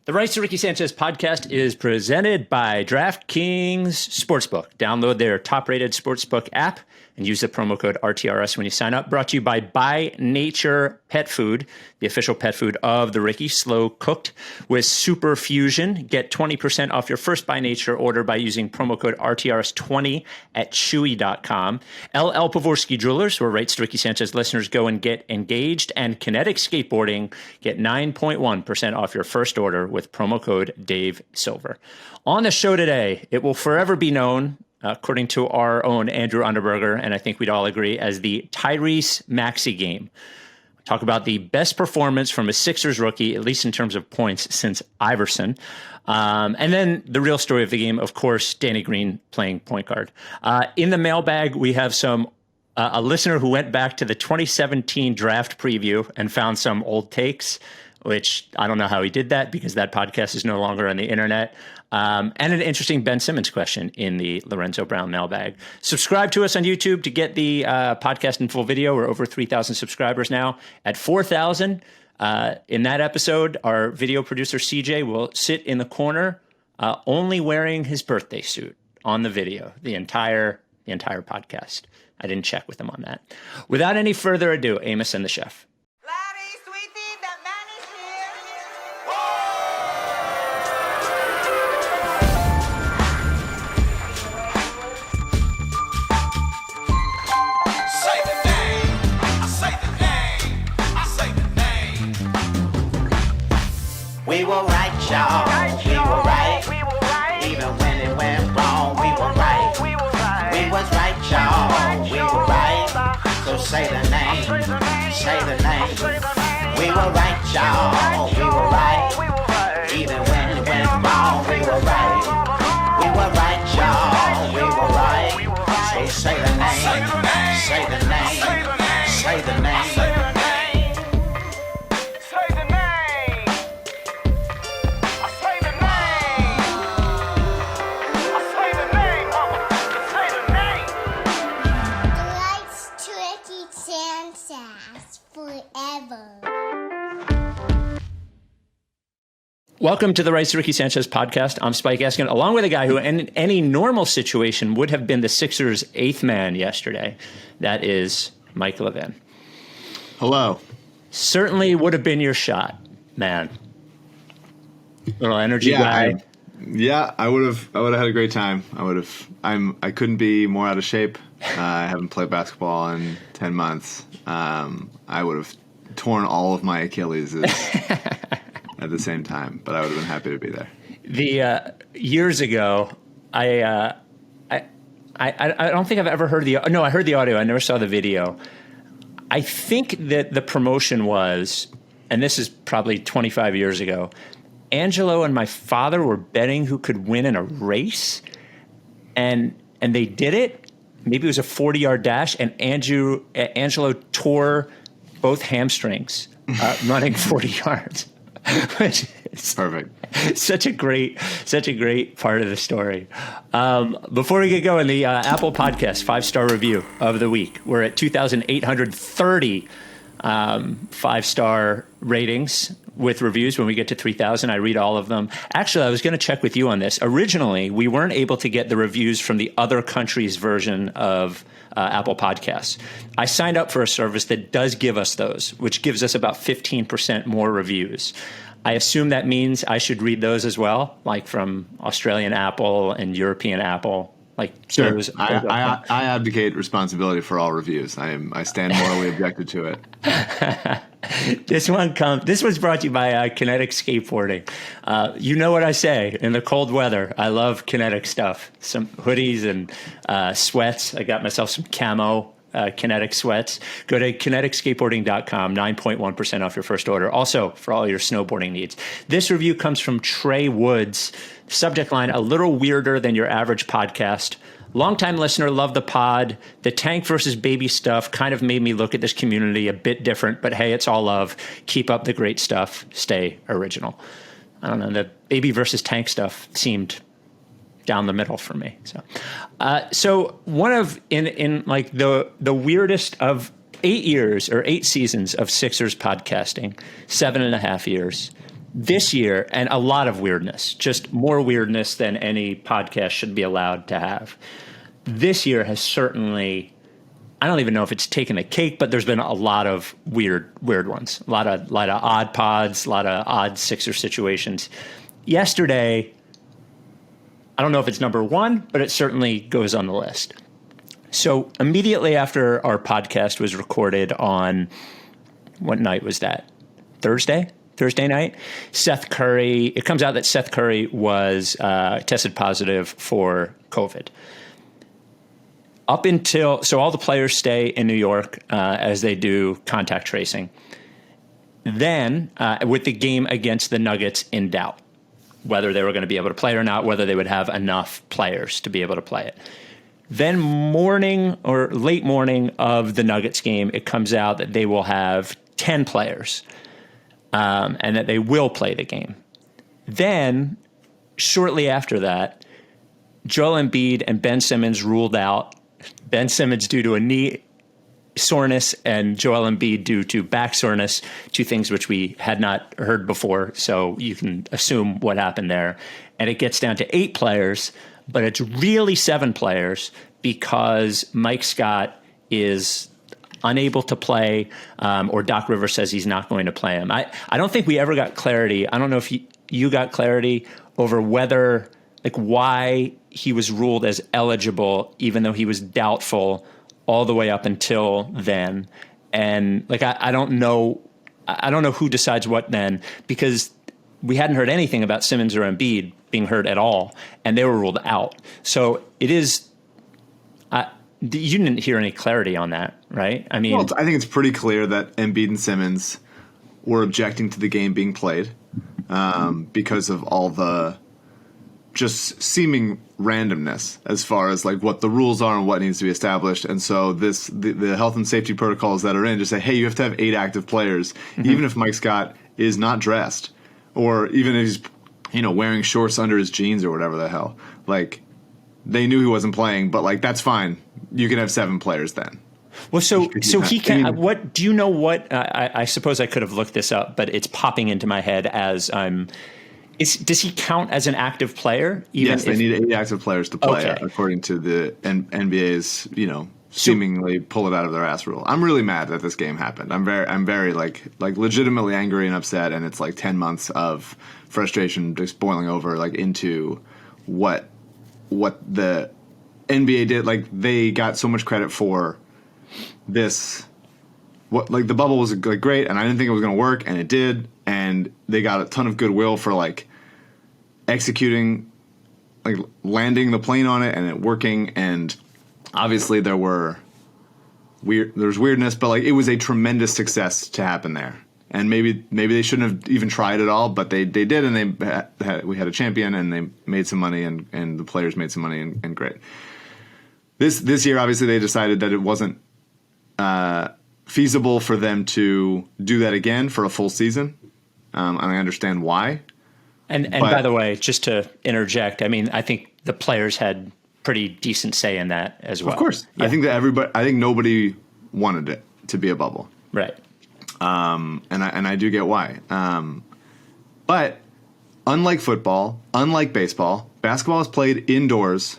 The Rights to Ricky Sanchez podcast is presented by DraftKings Sportsbook. Download their top-rated sportsbook app and use the promo code RTRS when you sign up. Brought to you by By Nature Pet Food, the official pet food of the Ricky, slow cooked with super fusion. Get 20% off your first By Nature order by using promo code RTRS20 at chewy.com. LL Pavorsky Jewelers, where Rights to Ricky Sanchez listeners go and get engaged. And Kinetic Skateboarding, get 9.1% off your first order with promo code Dave Silver. On the show today, it will forever be known, according to our own Andrew Underberger, and I think we'd all agree, as the Tyrese Maxey game. Talk about the best performance from a Sixers rookie, at least in terms of points, since Iverson. And then the real story of the game, of course, Danny Green playing point guard. In the mailbag, we have a listener who went back to the 2017 draft preview and found some old takes, which I don't know how he did that because that podcast is no longer on the internet. And an interesting Ben Simmons question in the Lorenzo Brown mailbag. Subscribe to us on YouTube to get the podcast in full video. We're over 3,000 subscribers now. At 4,000, in that episode, our video producer CJ will sit in the corner, only wearing his birthday suit on the video, the entire podcast. I didn't check with him on that. Without any further ado, Amos and the chef. We were right, y'all. We were right. Even when it went wrong, we were right. We was right, y'all. We were right. So say the name. Say the name. We were right, y'all. We were right. Even when it went wrong, we were right. We were right, y'all. We were right. So say the name. Say the name. Say the name. Welcome to the Rights to Ricky Sanchez podcast. I'm Spike Eskin, along with a guy who in any normal situation would have been the Sixers' eighth man yesterday. That is Mike Levin. Hello. Certainly would have been your shot, man. Little energy guy. I would have had a great time. I couldn't be more out of shape. I haven't played basketball in 10 months. I would have torn all of my Achilles at the same time, but I would have been happy to be there. The years ago, I don't think I've ever heard I heard the audio. I never saw the video. I think that the promotion was, and this is probably 25 years ago, Angelo and my father were betting who could win in a race, and they did it. Maybe it was a 40-yard dash, and Angelo tore both hamstrings running 40 yards. Which is perfect. Such a great part of the story. Before we get going, the Apple Podcast 5-star review of the week. We're at 2,830 5-star ratings with reviews. When we get to 3,000, I read all of them. Actually, I was going to check with you on this. Originally, we weren't able to get the reviews from the other country's version of Apple Podcasts. I signed up for a service that does give us those, which gives us about 15% more reviews. I assume that means I should read those as well, like from Australian Apple and European Apple. Like sure. I abdicate responsibility for all reviews. I stand morally objected to it. This was brought to you by Kinetic Skateboarding. You know what I say in the cold weather. I love Kinetic stuff. Some hoodies and sweats. I got myself some camo Kinetic sweats. Go to kineticskateboarding.com, 9.1% off your first order. Also, for all your snowboarding needs. This review comes from Trey Woods. Subject line, a little weirder than your average podcast. Longtime listener, love the pod. The tank versus baby stuff kind of made me look at this community a bit different, but hey, it's all love. Keep up the great stuff. Stay original. I don't know. The baby versus tank stuff seemed down the middle for me. So one of in like the weirdest of 8 years or 8 seasons of Sixers podcasting, 7.5 years. this year, and a lot of weirdness, just more weirdness than any podcast should be allowed to have. This year has certainly, I don't even know if it's taken the cake, but there's been a lot of weird ones, a lot of odd pods, a lot of odd Sixer situations. Yesterday, I don't know if it's number one, but it certainly goes on the list. So immediately after our podcast was recorded on, what night was that? Thursday night, Seth Curry, it comes out that Seth Curry was tested positive for COVID. So all the players stay in New York as they do contact tracing. Then with the game against the Nuggets in doubt, whether they were going to be able to play it or not, whether they would have enough players to be able to play it. Then morning or late morning of the Nuggets game, it comes out that they will have 10 players. And that they will play the game. Then, shortly after that, Joel Embiid and Ben Simmons ruled out. Ben Simmons due to a knee soreness and Joel Embiid due to back soreness, two things which we had not heard before, so you can assume what happened there. And it gets down to 8 players, but it's really 7 players because Mike Scott is unable to play, or Doc Rivers says he's not going to play him. I don't think we ever got clarity. I don't know if you got clarity over whether, like, why he was ruled as eligible, even though he was doubtful all the way up until then. And like, I don't know who decides what then, because we hadn't heard anything about Simmons or Embiid being hurt at all, and they were ruled out. So it is, you didn't hear any clarity on that, right? I mean, well, I think it's pretty clear that Embiid and Simmons were objecting to the game being played because of all the just seeming randomness as far as like what the rules are and what needs to be established. And so the health and safety protocols that are in just say, hey, you have to have 8 active players, even if Mike Scott is not dressed, or even if he's wearing shorts under his jeans or whatever the hell. Like, they knew he wasn't playing, but like, that's fine. You can have 7 players then. Well, so he can. What do you know? What I suppose I could have looked this up, but it's popping into my head as I'm. Does he count as an active player? Yes, they need 8 active players to play, according to the NBA's seemingly pull it out of their ass rule. I'm really mad that this game happened. I'm very like legitimately angry and upset, and it's like 10 months of frustration just boiling over like into what the NBA did. Like, they got so much credit for this. What, like, the bubble was like great, and I didn't think it was going to work, and it did, and they got a ton of goodwill for like executing, like landing the plane on it and it working. And obviously there was weirdness, but like, it was a tremendous success to happen there. And maybe they shouldn't have even tried at all, but they did, and we had a champion, and they made some money, and the players made some money, and great. This year, obviously, they decided that it wasn't feasible for them to do that again for a full season, and I understand why. And by the way, just to interject, I mean, I think the players had pretty decent say in that as well. Of course, yeah. I think nobody wanted it to be a bubble, right? And I do get why. But unlike football, unlike baseball, basketball is played indoors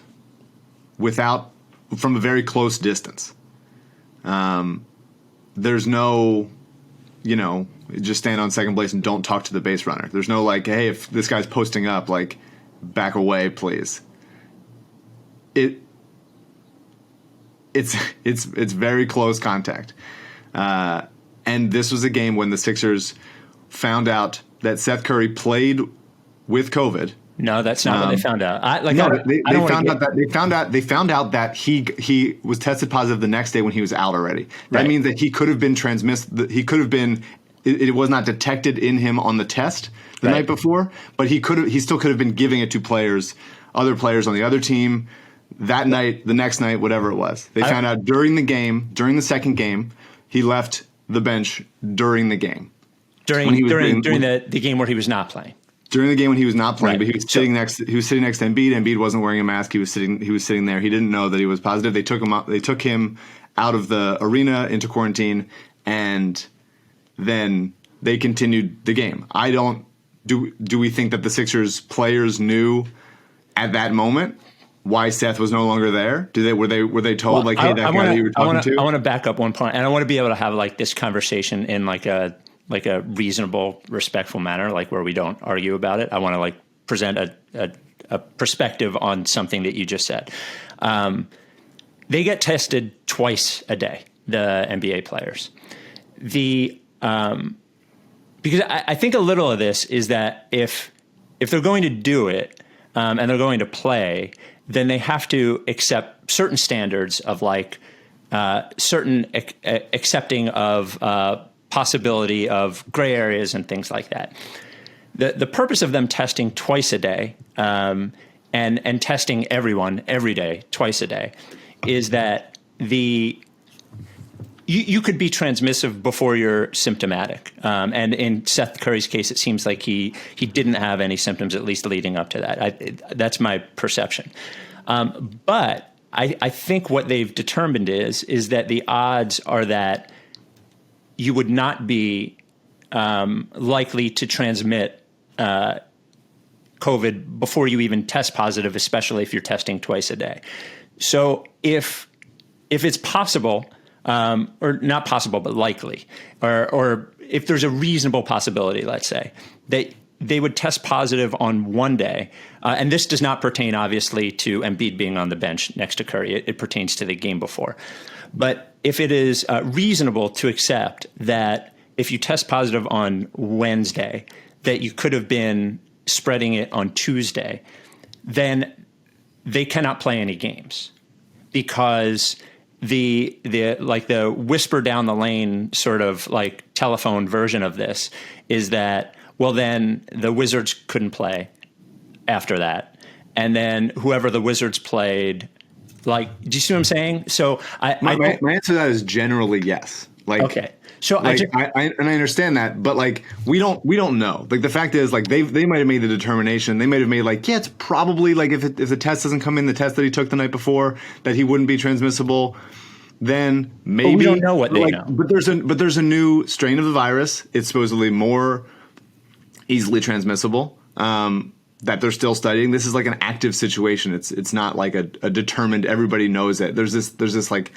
from a very close distance. There's no, just stand on second base and don't talk to the base runner. There's no like, hey, if this guy's posting up, like, back away, please. It's very close contact. And this was a game when the Sixers found out that Seth Curry played with COVID. No, that's not what they found out. They found out that he was tested positive the next day when he was out already. That means that he could have been it was not detected in him on the test the night before, but he still could have been giving it to other players on the other team that night, the next night, whatever it was. They found out during the second game. He left the bench during the game. During the game where he was not playing. During the game when he was not playing, but he was sitting next to Embiid. Embiid wasn't wearing a mask. He was sitting there. He didn't know that he was positive. They took him out of the arena into quarantine, and then they continued the game. I don't do we think that the Sixers players knew at that moment why Seth was no longer there? Were they told hey, that guy that you were talking to? I want to back up one point, and I want to be able to have like this conversation in like a reasonable, respectful manner, like where we don't argue about it. I want to like present a perspective on something that you just said. They get tested twice a day, the NBA players. Because I think a little of this is that if they're going to do it and they're going to play, then they have to accept certain standards of like certain accepting of possibility of gray areas and things like that. The purpose of them testing twice a day and testing everyone every day, twice a day, is that you could be transmissive before you're symptomatic. And in Seth Curry's case, it seems like he didn't have any symptoms, at least leading up to that. That's my perception. But I think what they've determined is that the odds are that you would not be likely to transmit COVID before you even test positive, especially if you're testing twice a day. So if it's possible, or not possible, but likely, or if there's a reasonable possibility, let's say, that they would test positive on one day, and this does not pertain, obviously, to Embiid being on the bench next to Curry. It pertains to the game before. But if it is reasonable to accept that if you test positive on Wednesday, that you could have been spreading it on Tuesday, then they cannot play any games because the whisper down the lane sort of like telephone version of this is that, well, then the Wizards couldn't play after that. And then whoever the Wizards played, like, do you see what I'm saying? So my answer to that is generally yes. Like, okay. So like, I understand that, but like we don't know. Like the fact is, like they might have made the determination. They might have made like, yeah, it's probably like if the test doesn't come in, the test that he took the night before, that he wouldn't be transmissible. Then maybe but we don't know what they know. But there's a new strain of the virus. It's supposedly more easily transmissible. That they're still studying. This is like an active situation. It's not like a determined. Everybody knows it. There's this like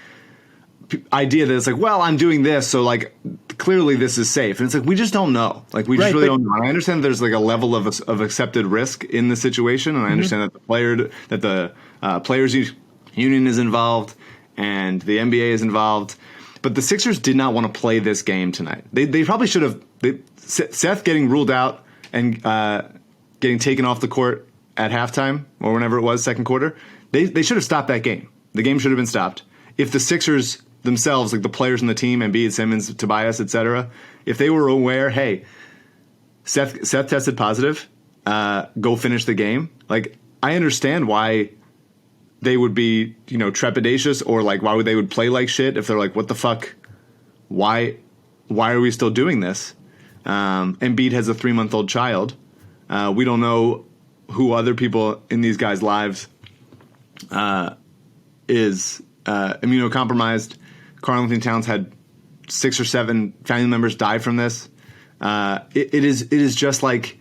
idea that it's like, well, I'm doing this, so like clearly this is safe, and it's like we just don't know. Like we just really don't know. And I understand that there's like a level of accepted risk in the situation, and I understand that the players union is involved and the NBA is involved, but the Sixers did not want to play this game tonight. They probably should have. Seth getting ruled out and getting taken off the court at halftime or whenever it was, second quarter. They should have stopped that game. The game should have been stopped. If the Sixers themselves, like the players on the team, Embiid, Simmons, Tobias, etc., if they were aware, hey, Seth tested positive, go finish the game. Like, I understand why they would be, trepidatious, or like why they would play like shit if they're like, what the fuck? Why are we still doing this? Embiid has a 3-month-old child. We don't know who other people in these guys' lives is immunocompromised. Karl Anthony Towns had 6 or 7 family members die from this. It is just like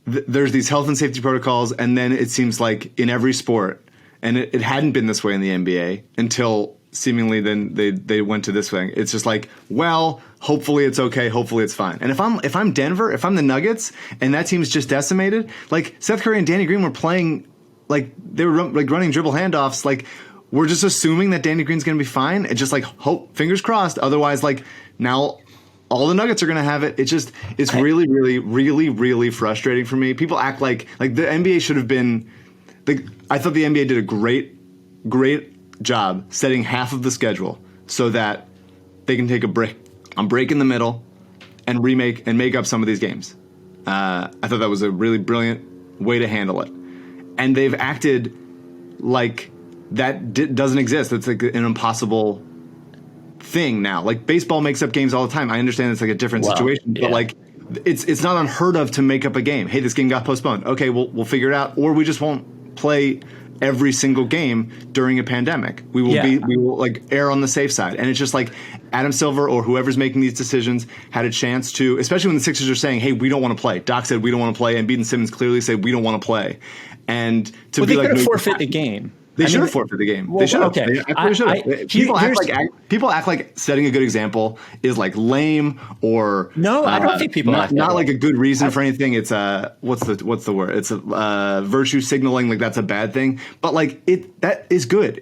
there's these health and safety protocols, and then it seems like in every sport, and it hadn't been this way in the NBA until seemingly then they went to this thing. It's just like, well, hopefully it's okay, hopefully it's fine. And if I'm Denver, if I'm the Nuggets, and that team's just decimated, like Seth Curry and Danny Green were playing, like they were like running dribble handoffs, like we're just assuming that Danny Green's going to be fine and just like hope, fingers crossed. Otherwise, like now all the Nuggets are going to have it. It's really, really, really, really frustrating for me. People act like the NBA should have been. I thought the NBA did a great job setting half of the schedule so that they can take a break in the middle and make up some of these games. I thought that was a really brilliant way to handle it. And they've acted like that doesn't exist. It's like an impossible thing now. Like baseball makes up games all the time. I understand it's like a different situation, but like it's not unheard of to make up a game. Hey, this game got postponed. Okay, we'll figure it out, or we just won't play every single game during a pandemic. We will like err on the safe side. And it's just like Adam Silver or whoever's making these decisions had a chance to, especially when the Sixers are saying, hey, we don't want to play. Doc said we don't want to play, and Embiid and Simmons clearly say we don't want to play. And to be they like, could have no, forfeit the game. They should have forfeited the game. Well, they should have. okay. They should have. People act like setting a good example is like lame or no. I don't think people not like a good reason for anything. It's what's the word? It's a virtue signaling. Like that's a bad thing. But like that is good.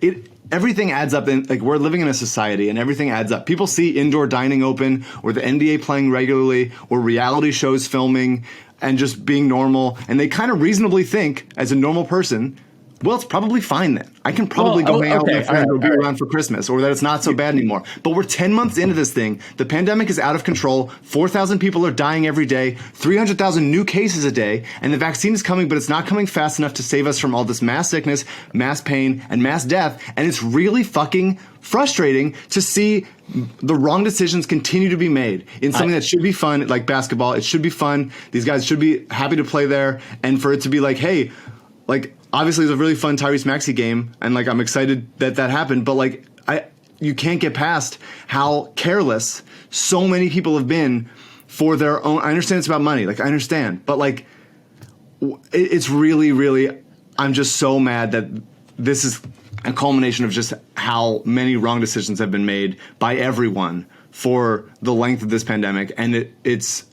Everything adds up. And like we're living in a society, and everything adds up. People see indoor dining open, or the NBA playing regularly, or reality shows filming, and just being normal, and they kind of reasonably think, as a normal person, well, it's probably fine then. I can probably go hang out with my friends or be around for Christmas, or that it's not so bad anymore. But we're 10 months into this thing. The pandemic is out of control. 4,000 people are dying every day, 300,000 new cases a day, and the vaccine is coming, but it's not coming fast enough to save us from all this mass sickness, mass pain, and mass death. And it's really fucking frustrating to see the wrong decisions continue to be made in something that should be fun, like basketball. It should be fun. These guys should be happy to play there, and for it to be like, hey, like, obviously, it was a really fun Tyrese Maxey game, and like I'm excited that happened. But like, you can't get past how careless so many people have been for their own. I understand it's about money, like I understand, but like, it's really, really. I'm just so mad that this is a culmination of just how many wrong decisions have been made by everyone for the length of this pandemic, and it's.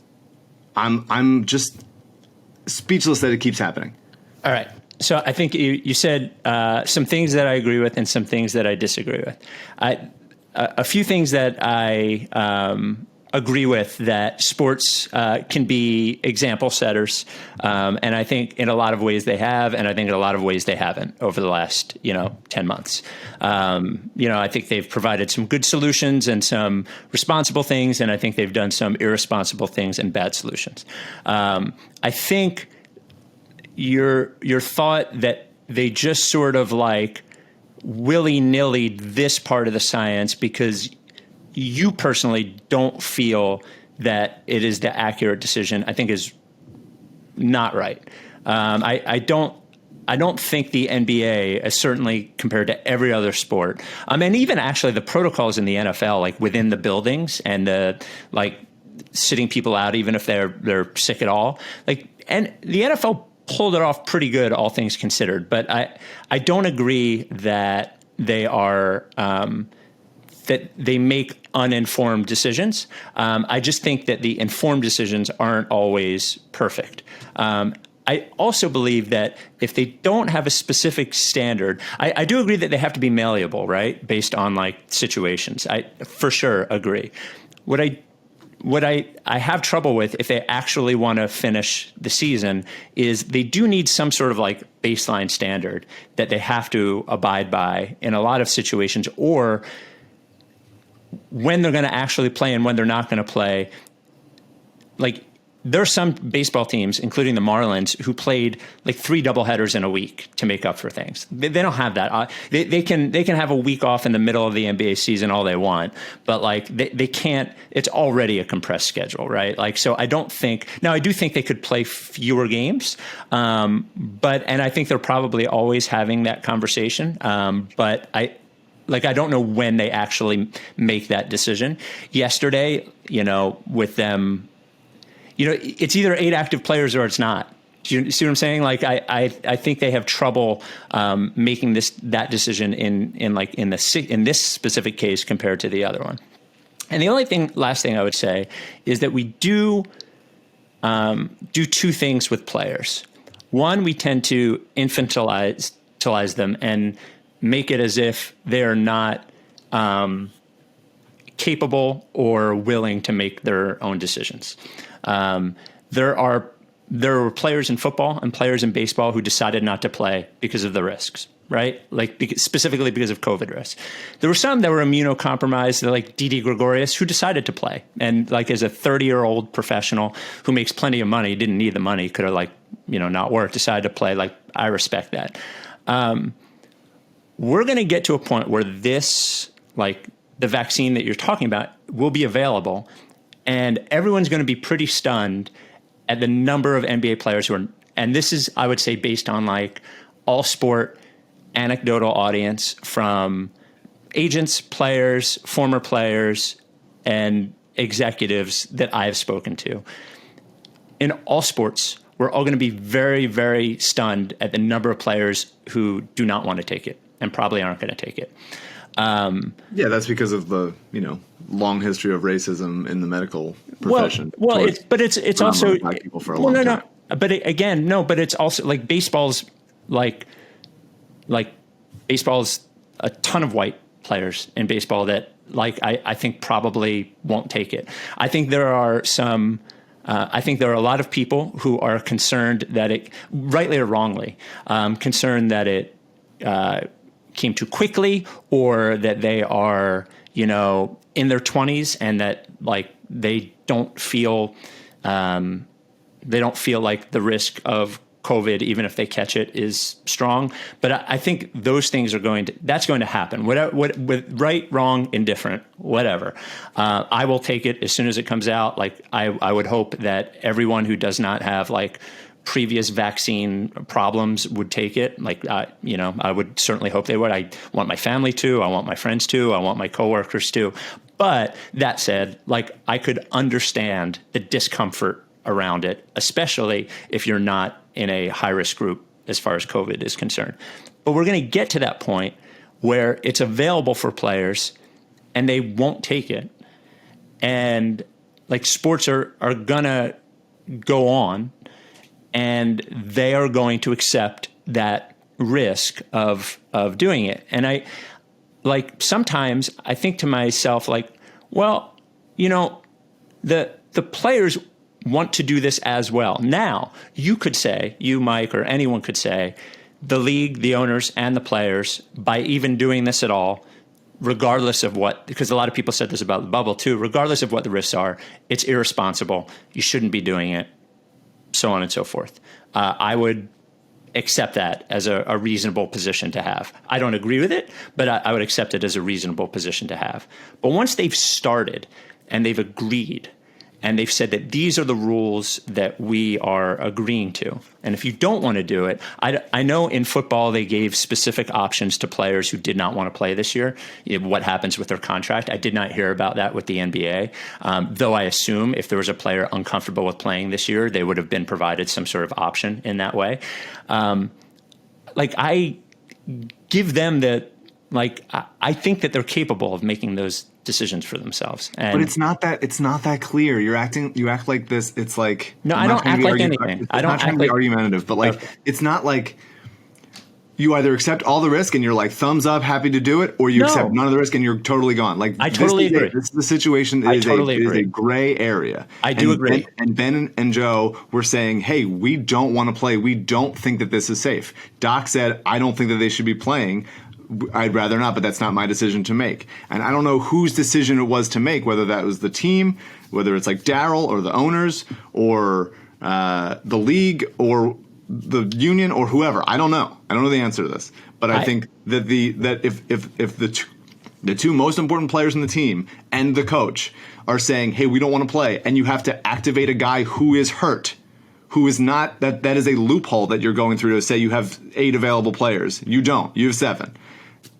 I'm just speechless that it keeps happening. All right. So I think you said some things that I agree with and some things that I disagree with. A few things that I agree with, that sports can be example setters, and I think in a lot of ways they have, and I think in a lot of ways they haven't over the last 10 months. I think they've provided some good solutions and some responsible things, and I think they've done some irresponsible things and bad solutions. I think your thought that they just sort of like willy-nilly this part of the science because you personally don't feel that it is the accurate decision, I think is not right. I don't think the NBA, certainly compared to every other sport, and even actually the protocols in the NFL, like within the buildings and the like sitting people out even if they're sick at all, like, and the NFL pulled it off pretty good, all things considered. But I don't agree that they are that they make uninformed decisions. I just think that the informed decisions aren't always perfect. I also believe that if they don't have a specific standard, I do agree that they have to be malleable, right? Based on like situations. I for sure agree. What I have trouble with, if they actually want to finish the season, is they do need some sort of like baseline standard that they have to abide by in a lot of situations, or when they're going to actually play and when they're not going to play. Like, there are some baseball teams, including the Marlins, who played like 3 doubleheaders in a week to make up for things. They don't have that. They can have a week off in the middle of the NBA season all they want, but like they can't. It's already a compressed schedule, right? Like, so I don't think. Now, I do think they could play fewer games, and I think they're probably always having that conversation. But I don't know when they actually make that decision. Yesterday, with them. It's either 8 active players or it's not. Do you see what I'm saying? Like, I think they have trouble making that decision in this specific case compared to the other one. And the last thing I would say is that we do 2 things with players. One, we tend to infantilize them and make it as if they're not capable or willing to make their own decisions. There were players in football and players in baseball who decided not to play because of the risks, right? Like specifically because of COVID risks. There were some that were immunocompromised, like Didi Gregorius, who decided to play. And like as a 30-year-old professional who makes plenty of money, didn't need the money, could have not worked, decided to play. Like, I respect that. We're going to get to a point where this, like the vaccine that you're talking about, will be available. And everyone's going to be pretty stunned at the number of NBA players who are, and this is, I would say, based on like all sport anecdotal audience from agents, players, former players, and executives that I've spoken to. In all sports, we're all going to be very, very stunned at the number of players who do not want to take it and probably aren't going to take it. Yeah, that's because of the long history of racism in the medical profession. It's also Black people for a long time. No. But it's also like baseball's like baseball's a ton of white players in baseball that I think probably won't take it. I think there are some. I think there are a lot of people who are concerned that it, rightly or wrongly, concerned that it came too quickly, or that they are, in their 20s and that they don't feel like the risk of COVID, even if they catch it, is strong. But I think those things that's going to happen. With right, wrong, indifferent, whatever. I will take it as soon as it comes out. I would hope that everyone who does not have previous vaccine problems would take it. I would certainly hope they would. I want my family to, I want my friends to, I want my coworkers to. But that said, I could understand the discomfort around it, especially if you're not in a high-risk group as far as COVID is concerned. But we're going to get to that point where it's available for players and they won't take it. And sports are going to go on, and they are going to accept that risk of doing it. And I sometimes I think to myself, the players want to do this as well. Now, you could say, you, Mike, or anyone could say, the league, the owners, and the players, by even doing this at all, regardless of what, because a lot of people said this about the bubble too, regardless of what the risks are, it's irresponsible. You shouldn't be doing it, so on and so forth. I would accept that as a reasonable position to have. I don't agree with it, but I would accept it as a reasonable position to have. But once they've started and they've agreed, and they've said that these are the rules that we are agreeing to. And if you don't want to do it, I know in football they gave specific options to players who did not want to play this year, what happens with their contract. I did not hear about that with the NBA, though I assume if there was a player uncomfortable with playing this year, they would have been provided some sort of option in that way. I give them I think that they're capable of making those decisions for themselves. But it's not that clear. You act like this. It's no, I don't act like anything. I don't act like argumentative, but okay. It's not like you either accept all the risk and you're thumbs up, happy to do it, or you accept none of the risk and you're totally gone. I totally agree. This is the situation. It is a gray area. I do agree. Ben and Joe were saying, hey, we don't want to play. We don't think that this is safe. Doc said, I don't think that they should be playing. I'd rather not, but that's not my decision to make. And I don't know whose decision it was to make, whether that was the team, whether it's Daryl or the owners or the league or the union or whoever. I don't know. I don't know the answer to this. But I think that if the two most important players in the team and the coach are saying, hey, we don't want to play, and you have to activate a guy who is hurt, who is not, that is a loophole that you're going through to say you have 8 available players. You don't. You have 7.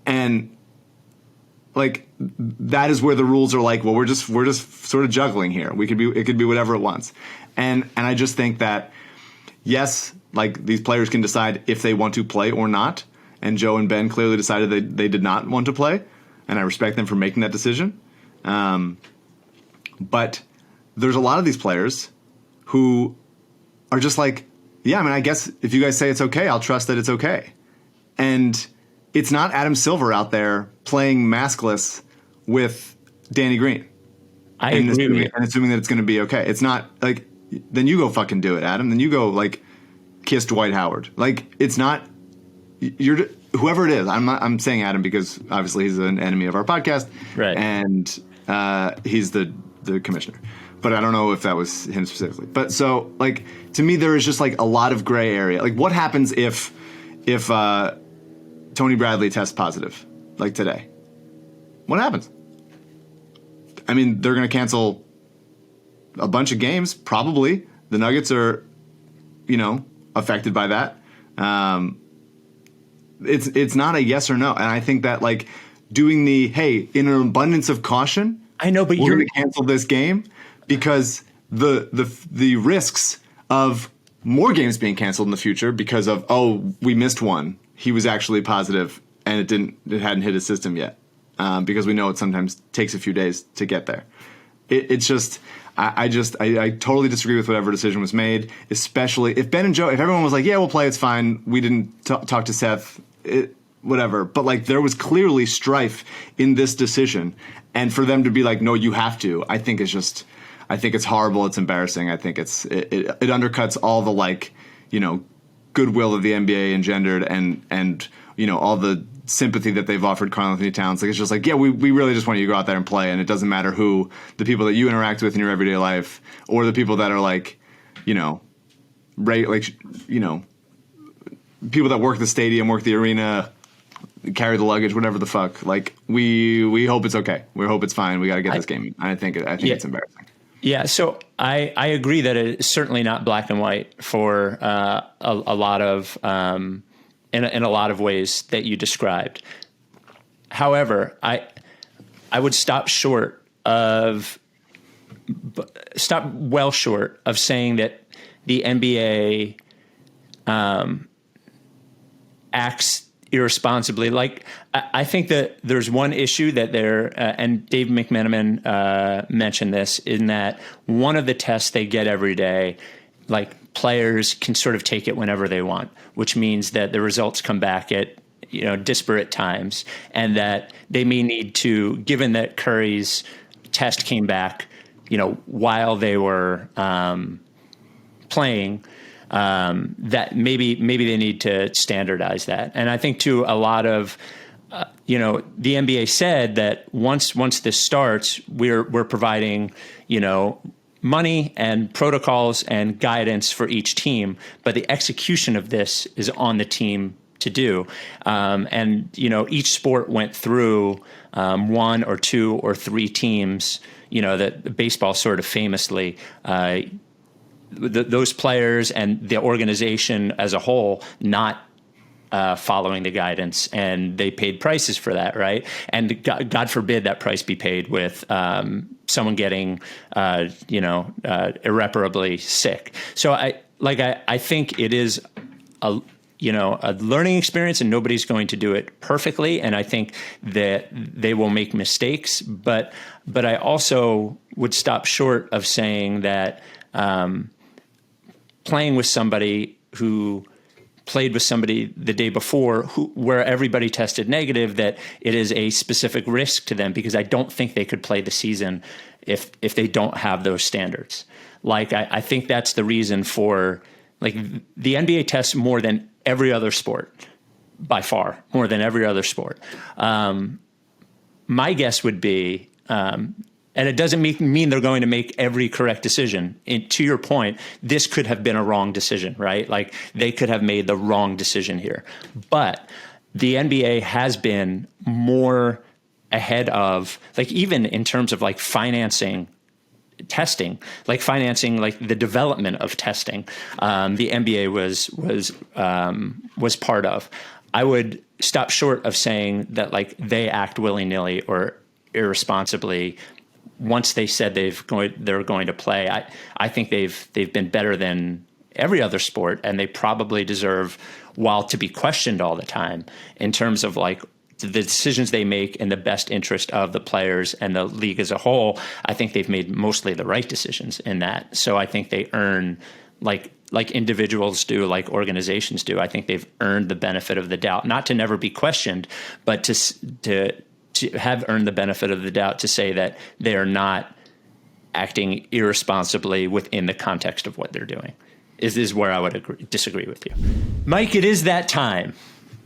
And that is where the rules are well, we're just sort of juggling here. It could be whatever it wants. And I just think that, yes, these players can decide if they want to play or not. And Joe and Ben clearly decided they did not want to play. And I respect them for making that decision. But there's a lot of these players who are just yeah, I guess if you guys say it's okay, I'll trust that it's okay. And it's not Adam Silver out there playing maskless with Danny Green. I agree with you. And assuming that it's going to be okay. It's not then you go fucking do it, Adam. Then you go kiss Dwight Howard. It's not, whoever it is. I'm saying Adam because obviously he's an enemy of our podcast. Right. And he's the commissioner. But I don't know if that was him specifically. But so to me, there is just a lot of gray area. What happens if Tony Bradley tests positive, today? What happens? They're going to cancel a bunch of games, probably. The Nuggets are, affected by that. It's not a yes or no. And I think that doing in an abundance of caution, I know, but we're going to cancel this game because the risks of more games being canceled in the future because of, we missed one. He was actually positive and it hadn't hit his system yet. Because we know it sometimes takes a few days to get there. It's just, I totally disagree with whatever decision was made, especially if Ben and Joe, if everyone was like, yeah, we'll play, it's fine. We didn't talk to Seth, whatever. But like, there was clearly strife in this decision. And for them to be like, no, you have to, I think it's horrible. It's embarrassing. I think it undercuts all the goodwill of the NBA engendered and all the sympathy that they've offered Karl Anthony Towns. Like, it's just like, yeah, we really just want you to go out there and play, and it doesn't matter who the people that you interact with in your everyday life or the people that are people that work the stadium, work the arena, carry the luggage, whatever the fuck. Like, we hope it's okay. We hope it's fine. We got to get this game. I think it's embarrassing. Yeah, so I agree that it's certainly not black and white for a lot of in a lot of ways that you described. However, I would stop well short of saying that the NBA acts irresponsibly. Like, I think that there's one issue that and Dave McMenamin mentioned this, in that one of the tests they get every day, like, players can sort of take it whenever they want, which means that the results come back at disparate times, and that they may need to, given that Curry's test came back while they were playing, that maybe they need to standardize that. And I think too, a lot of the NBA said that once this starts, we're providing money and protocols and guidance for each team, but the execution of this is on the team to do. And each sport went through one or two or three teams. That baseball sort of famously. Those players and the organization as a whole not following the guidance, and they paid prices for that, right? And God forbid that price be paid with someone getting irreparably sick. So I think it is a learning experience, and nobody's going to do it perfectly. And I think that they will make mistakes, but I also would stop short of saying that playing with somebody who played with somebody the day before where everybody tested negative, that it is a specific risk to them, because I don't think they could play the season if they don't have those standards. Like, I think that's the reason for, like, the NBA tests more than every other sport, by far, more than every other sport. My guess would be, and it doesn't mean they're going to make every correct decision. And to your point, this could have been a wrong decision, right? Like, they could have made the wrong decision here. But the NBA has been more ahead of, like, even in terms of like financing testing, like financing, like the development of testing, the NBA was part of. I would stop short of saying that, like, they act willy-nilly or irresponsibly once they said they're going to play. I think they've been better than every other sport, and they probably deserve, while to be questioned all the time in terms of like the decisions they make in the best interest of the players and the league as a whole. I think they've made mostly the right decisions in that. So I think they earn, like individuals do, like organizations do, I think they've earned the benefit of the doubt, not to never be questioned, but to have earned the benefit of the doubt to say that they are not acting irresponsibly within the context of what they're doing. Is where I would disagree with you. Mike, it is that time.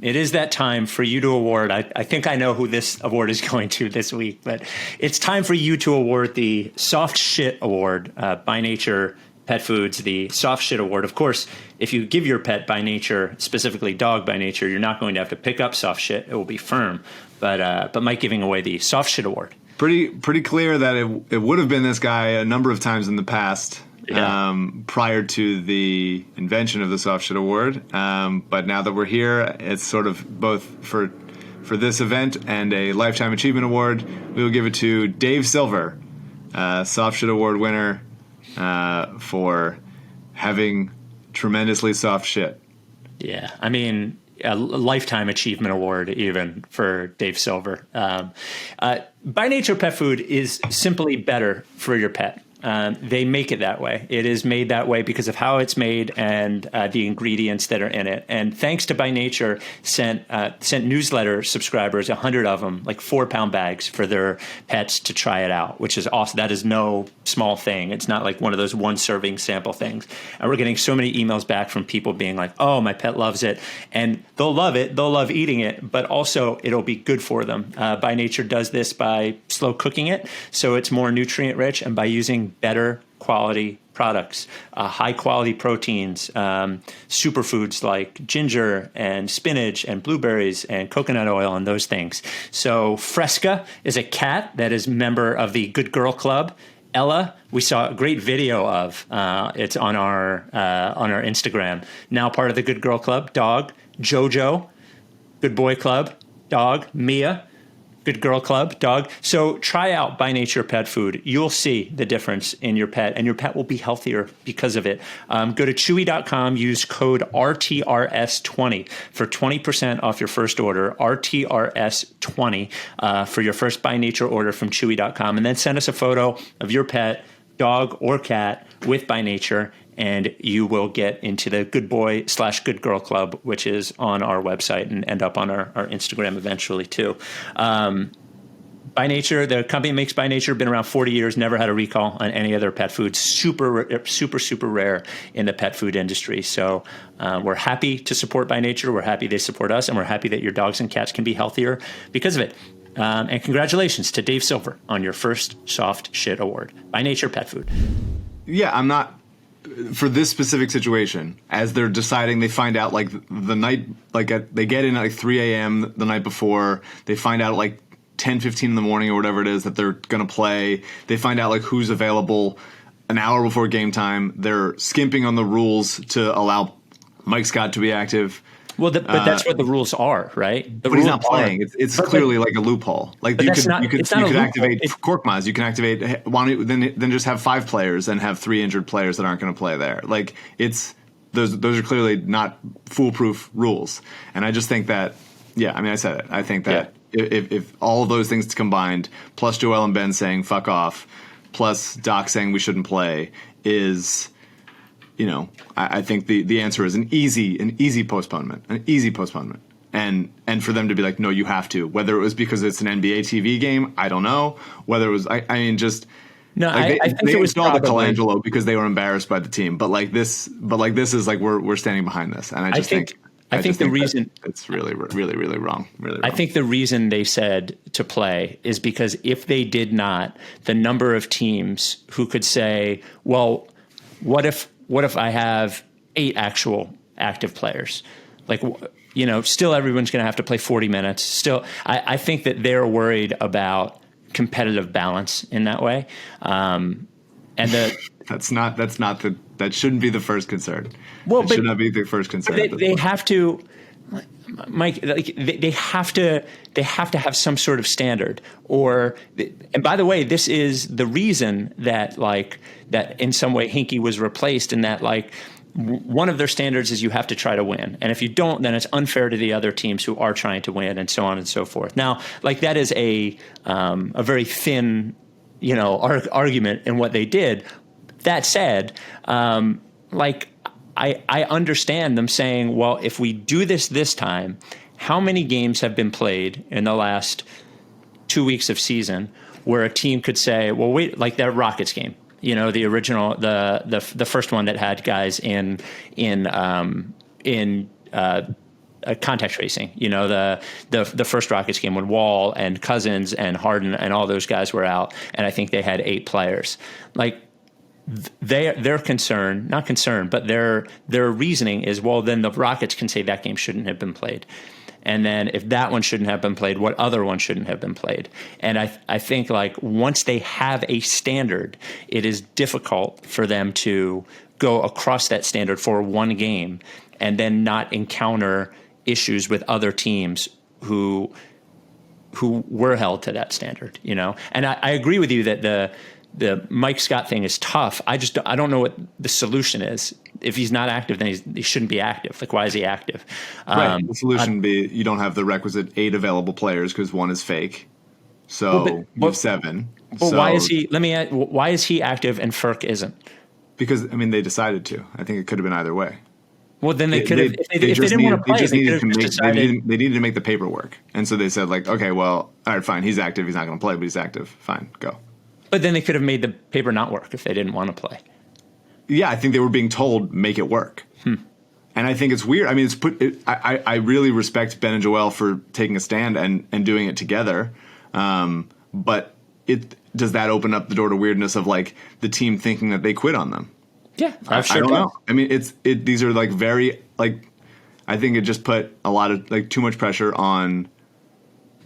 It is that time for you to award. I think I know who this award is going to this week, but it's time for you to award the Soft Shit Award, By Nature Pet Foods, the Soft Shit Award. Of course, if you give your pet By Nature, specifically dog By Nature, you're not going to have to pick up soft shit. It will be firm. But Mike giving away the Soft Shit Award. Pretty clear that it would have been this guy a number of times in the past. Yeah. Prior to the invention of the Soft Shit Award. But now that we're here, it's sort of both for for this event and a Lifetime Achievement Award, we will give it to Dave Silver, Soft Shit Award winner, for having tremendously soft shit. Yeah, I mean, a Lifetime Achievement Award even for Dave Silver. By nature, pet food is simply better for your pet. They make it that way. It is made that way because of how it's made and the ingredients that are in it. And thanks to By Nature, sent newsletter subscribers, 100 of them, like 4-pound bags for their pets to try it out, which is awesome. That is no small thing. It's not like one of those one-serving sample things. And we're getting so many emails back from people being like, oh, my pet loves it. And they'll love it. They'll love eating it. But also, it'll be good for them. By Nature does this by slow cooking it, so it's more nutrient-rich, and by using better quality products, high quality proteins, superfoods like ginger and spinach and blueberries and coconut oil and those things. So Fresca is a cat that is a member of the Good Girl Club. Ella, we saw a great video of. It's on our Instagram. Now part of the Good Girl Club. Dog. Jojo, Good Boy Club. Dog. Mia, Good Girl Club, dog. So try out By Nature pet food. You'll see the difference in your pet, and your pet will be healthier because of it. Go to chewy.com, use code RTRS20 for 20% off your first order, RTRS20 for your first By Nature order from chewy.com. And then send us a photo of your pet, dog or cat, with By Nature, and you will get into the Good Boy/Good Girl Club, which is on our website and end up on our Instagram eventually too. By Nature, the company makes By Nature, been around 40 years, never had a recall on any other pet food. Super rare in the pet food industry. So we're happy to support By Nature. We're happy they support us, and we're happy that your dogs and cats can be healthier because of it. And congratulations to Dave Silver on your first Soft Shit Award. By Nature pet food. Yeah, I'm not... For this specific situation, as they're deciding, they find out like the night, like they get in at like 3 a.m. the night before. They find out like 10:15 in the morning or whatever it is that they're going to play. They find out like who's available an hour before game time. They're skimping on the rules to allow Mike Scott to be active. Well, but that's what the rules are, right? But he's not playing. It's clearly like a loophole. Like you could activate Korkmaz. You can activate then just have 5 players and have 3 injured players that aren't going to play there. Like those are clearly not foolproof rules. And I just think that I said it. I think that if all of those things combined, plus Joel and Ben saying fuck off, plus Doc saying we shouldn't play, is. I think the answer is an easy postponement, and for them to be like, no, you have to. Whether it was because it's an NBA TV game, I don't know. Whether it was, I think it was probably the Colangelo because they were embarrassed by the team. But this is like we're standing behind this, and I think the reason it's really wrong. Really wrong. I think the reason they said to play is because if they did not, the number of teams who could say, well, what if I have 8 actual active players? Like, still everyone's going to have to play 40 minutes. Still, I think that they're worried about competitive balance in that way. That shouldn't be the first concern. Well, that should not be the first concern. They have to, Mike. Like they have to have some sort of standard. And by the way, this is the reason that that in some way Hinkie was replaced, in that one of their standards is you have to try to win, and if you don't, then it's unfair to the other teams who are trying to win, and so on and so forth. Now, that is a very thin, argument in what they did. That said, I understand them saying, well, if we do this time, how many games have been played in the last 2 weeks of season where a team could say, well, wait, like that Rockets game, the original, the first one that had guys in contact tracing, the first Rockets game when Wall and Cousins and Harden and all those guys were out, and I think they had 8 players. Their concern, not concern, but their reasoning is, well, then the Rockets can say that game shouldn't have been played. And then if that one shouldn't have been played, what other one shouldn't have been played? And I think once they have a standard, it is difficult for them to go across that standard for one game and then not encounter issues with other teams who who were held to that standard, you know? And I agree with you that the Mike Scott thing is tough. I don't know what the solution is. If he's not active, then he shouldn't be active. Like, why is he active? Right. The solution would be you don't have the requisite 8 available players because 1 is fake. So you have 7. But why is he? Let me ask, why is he active and Ferk isn't? Because I mean, they decided to. I think it could have been either way. Well, then they could have. If they didn't want to play, they needed to make the paperwork, and so they said, like, okay, well, all right, fine, he's active. He's not going to play, but he's active. Fine, go. But then they could have made the paper not work if they didn't want to play. Yeah, I think they were being told make it work. And I think it's weird. I mean, I really respect Ben and Joel for taking a stand and doing it together. But does that open up the door to weirdness of like the team thinking that they quit on them? Yeah, I don't know. I mean, these are like very like, I think it just put a lot of like too much pressure on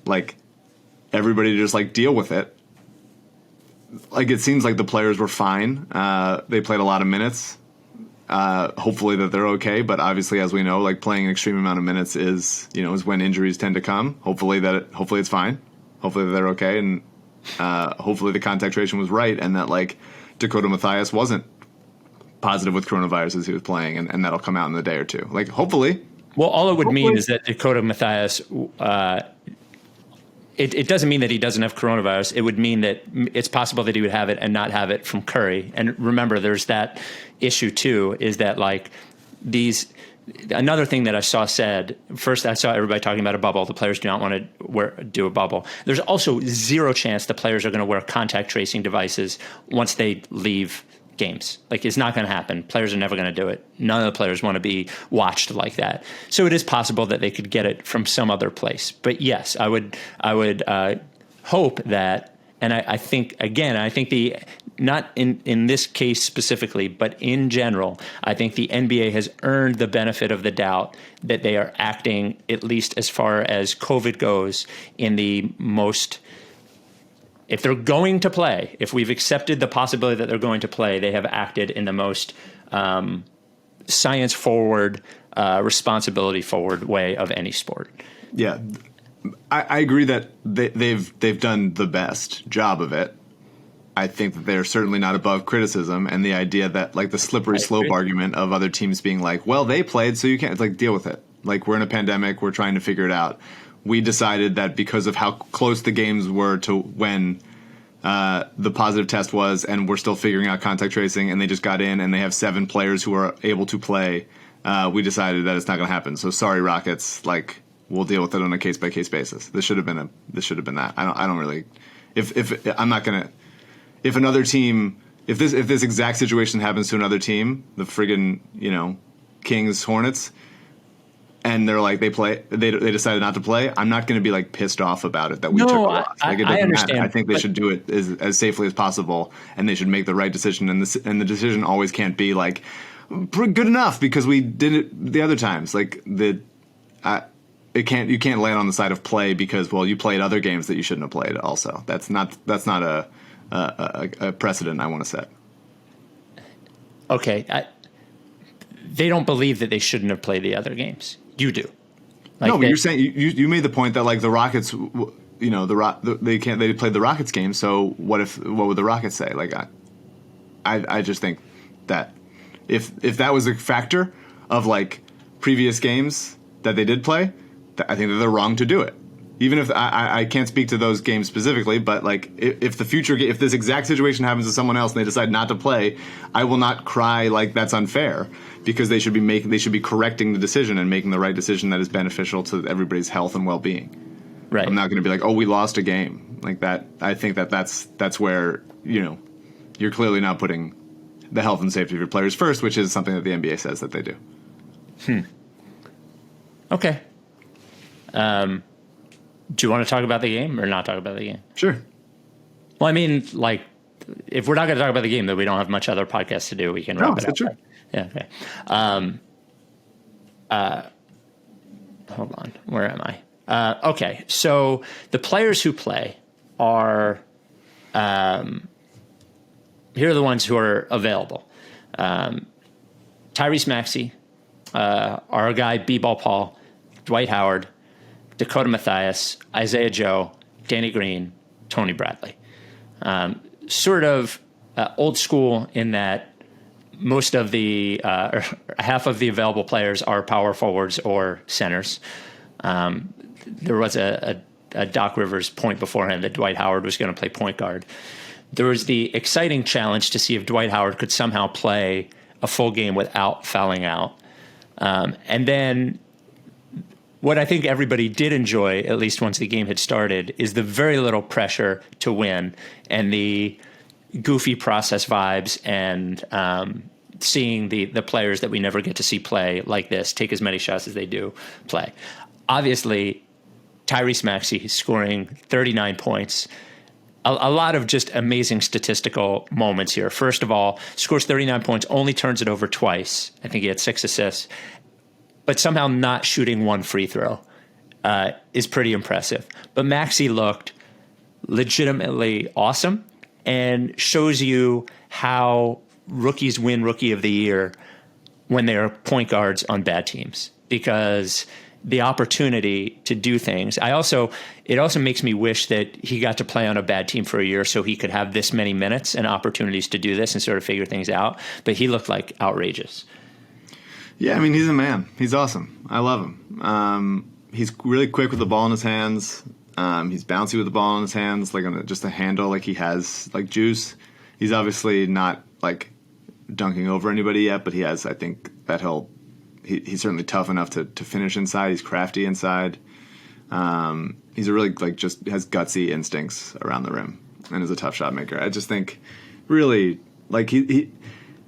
like everybody to just like deal with it. Like, it seems like the players were fine. They played a lot of minutes. Hopefully that they're okay. But obviously, as we know, like playing an extreme amount of minutes is when injuries tend to come. Hopefully it's fine. Hopefully that they're okay. And hopefully the contact tracing was right. And that like Dakota Mathias wasn't positive with coronavirus as he was playing. And that'll come out in a day or two. Like, hopefully. Well, all it would mean is that Dakota Mathias, it doesn't mean that he doesn't have coronavirus. It would mean that it's possible that he would have it and not have it from Curry. And remember, there's that issue too, is that like another thing that I saw said, first I saw everybody talking about a bubble. The players do not want to do a bubble. There's also zero chance the players are going to wear contact tracing devices once they leave games. Like, it's not going to happen. Players are never going to do it. None of the players want to be watched like that. So it is possible that they could get it from some other place. But yes, I would hope that, and I think not in this case specifically, but in general, I think the NBA has earned the benefit of the doubt that they are acting, at least as far as COVID goes, in the most. If they're going to play, if we've accepted the possibility that they're going to play, they have acted in the most science-forward, responsibility-forward way of any sport. Yeah, I agree that they've done the best job of it. I think that they're certainly not above criticism, and the idea that like the slippery slope argument of other teams being like, well, they played, so you can't like deal with it. Like, we're in a pandemic, we're trying to figure it out. We decided that because of how close the games were to when the positive test was, and we're still figuring out contact tracing, and they just got in and they have 7 players who are able to play, we decided that it's not going to happen. So sorry, Rockets. Like, we'll deal with it on a case by case basis. This should have been that. I don't really. If another team, if this exact situation happens to another team, the friggin' Kings, Hornets, and they're like they decided not to play, I'm not going to be like pissed off about it that we took a loss. Like, it doesn't matter. I think they should do it as safely as possible, and they should make the right decision. And the decision always can't be like good enough because we did it the other times. Like you can't land on the side of play because, well, you played other games that you shouldn't have played. Also, that's not a precedent I want to set. Okay, they don't believe that they shouldn't have played the other games. You do. Like, no, but you're saying you made the point that like the Rockets, they played the Rockets game. So what would the Rockets say? Like, I just think that if that was a factor of like previous games that they did play, I think that they're wrong to do it. Even if I can't speak to those games specifically, but like if this exact situation happens to someone else and they decide not to play, I will not cry like that's unfair, because they should be correcting the decision and making the right decision that is beneficial to everybody's health and well-being. Right. I'm not going to be like, oh, we lost a game like that. I think that's where you're clearly not putting the health and safety of your players first, which is something that the NBA says that they do. Okay. Do you want to talk about the game or not talk about the game? Sure. Well, I mean, like, if we're not going to talk about the game, then we don't have much other podcasts to do. We can wrap it up. True. Yeah. Okay. Hold on. Where am I? Okay. So the players who play are, here are the ones who are available. Tyrese Maxey, our guy B-Ball Paul, Dwight Howard, Dakota Mathias, Isaiah Joe, Danny Green, Tony Bradley. Sort of old school in that most of the or half of the available players are power forwards or centers. There was a Doc Rivers point beforehand that Dwight Howard was going to play point guard. There was the exciting challenge to see if Dwight Howard could somehow play a full game without fouling out. And then what I think everybody did enjoy, at least once the game had started, is the very little pressure to win and the goofy process vibes and seeing the players that we never get to see play like this, take as many shots as they do play. Obviously, Tyrese Maxey scoring 39 points. A lot of just amazing statistical moments here. First of all, scores 39 points, only turns it over twice. I think he had 6 assists. But somehow not shooting one free throw is pretty impressive. But Maxey looked legitimately awesome and shows you how rookies win Rookie of the Year when they are point guards on bad teams, because the opportunity to do things. It also makes me wish that he got to play on a bad team for a year so he could have this many minutes and opportunities to do this and sort of figure things out. But he looked like outrageous. Yeah, I mean, he's a man. He's awesome. I love him. He's really quick with the ball in his hands. He's bouncy with the ball in his hands, like on just a handle, like he has like juice. He's obviously not like dunking over anybody yet, but he has, I think that he's certainly tough enough to finish inside. He's crafty inside. He's a really like just has gutsy instincts around the rim and is a tough shot maker. I just think really like he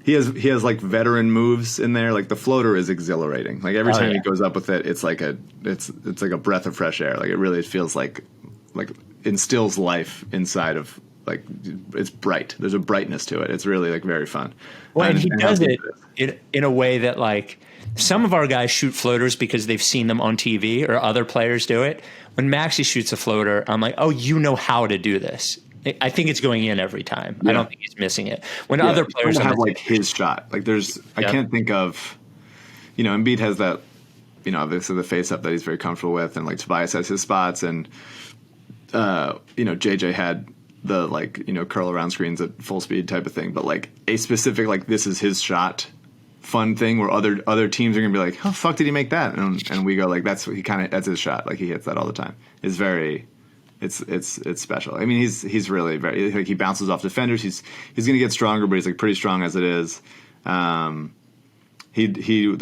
has like veteran moves in there. Like the floater is exhilarating. Like every time he goes up with it, it's like a breath of fresh air. Like it really feels like instills life inside of like it's bright. There's a brightness to it. It's really like very fun. Well, and he does it in a way that like some of our guys shoot floaters because they've seen them on TV or other players do it. When Maxey shoots a floater, I'm like, oh, you know how to do this. I think it's going in every time. Yeah. I don't think he's missing it. When other players have like his shot, like I can't think of, Embiid has that, obviously the face up that he's very comfortable with, and like Tobias has his spots, and JJ had the like curl around screens at full speed type of thing, but like a specific like this is his shot fun thing where other teams are gonna be like, how the fuck did he make that? And we go like that's his shot, like he hits that all the time. It's very. It's special. I mean, he's really very like he bounces off defenders. He's going to get stronger, but he's like pretty strong as it is. There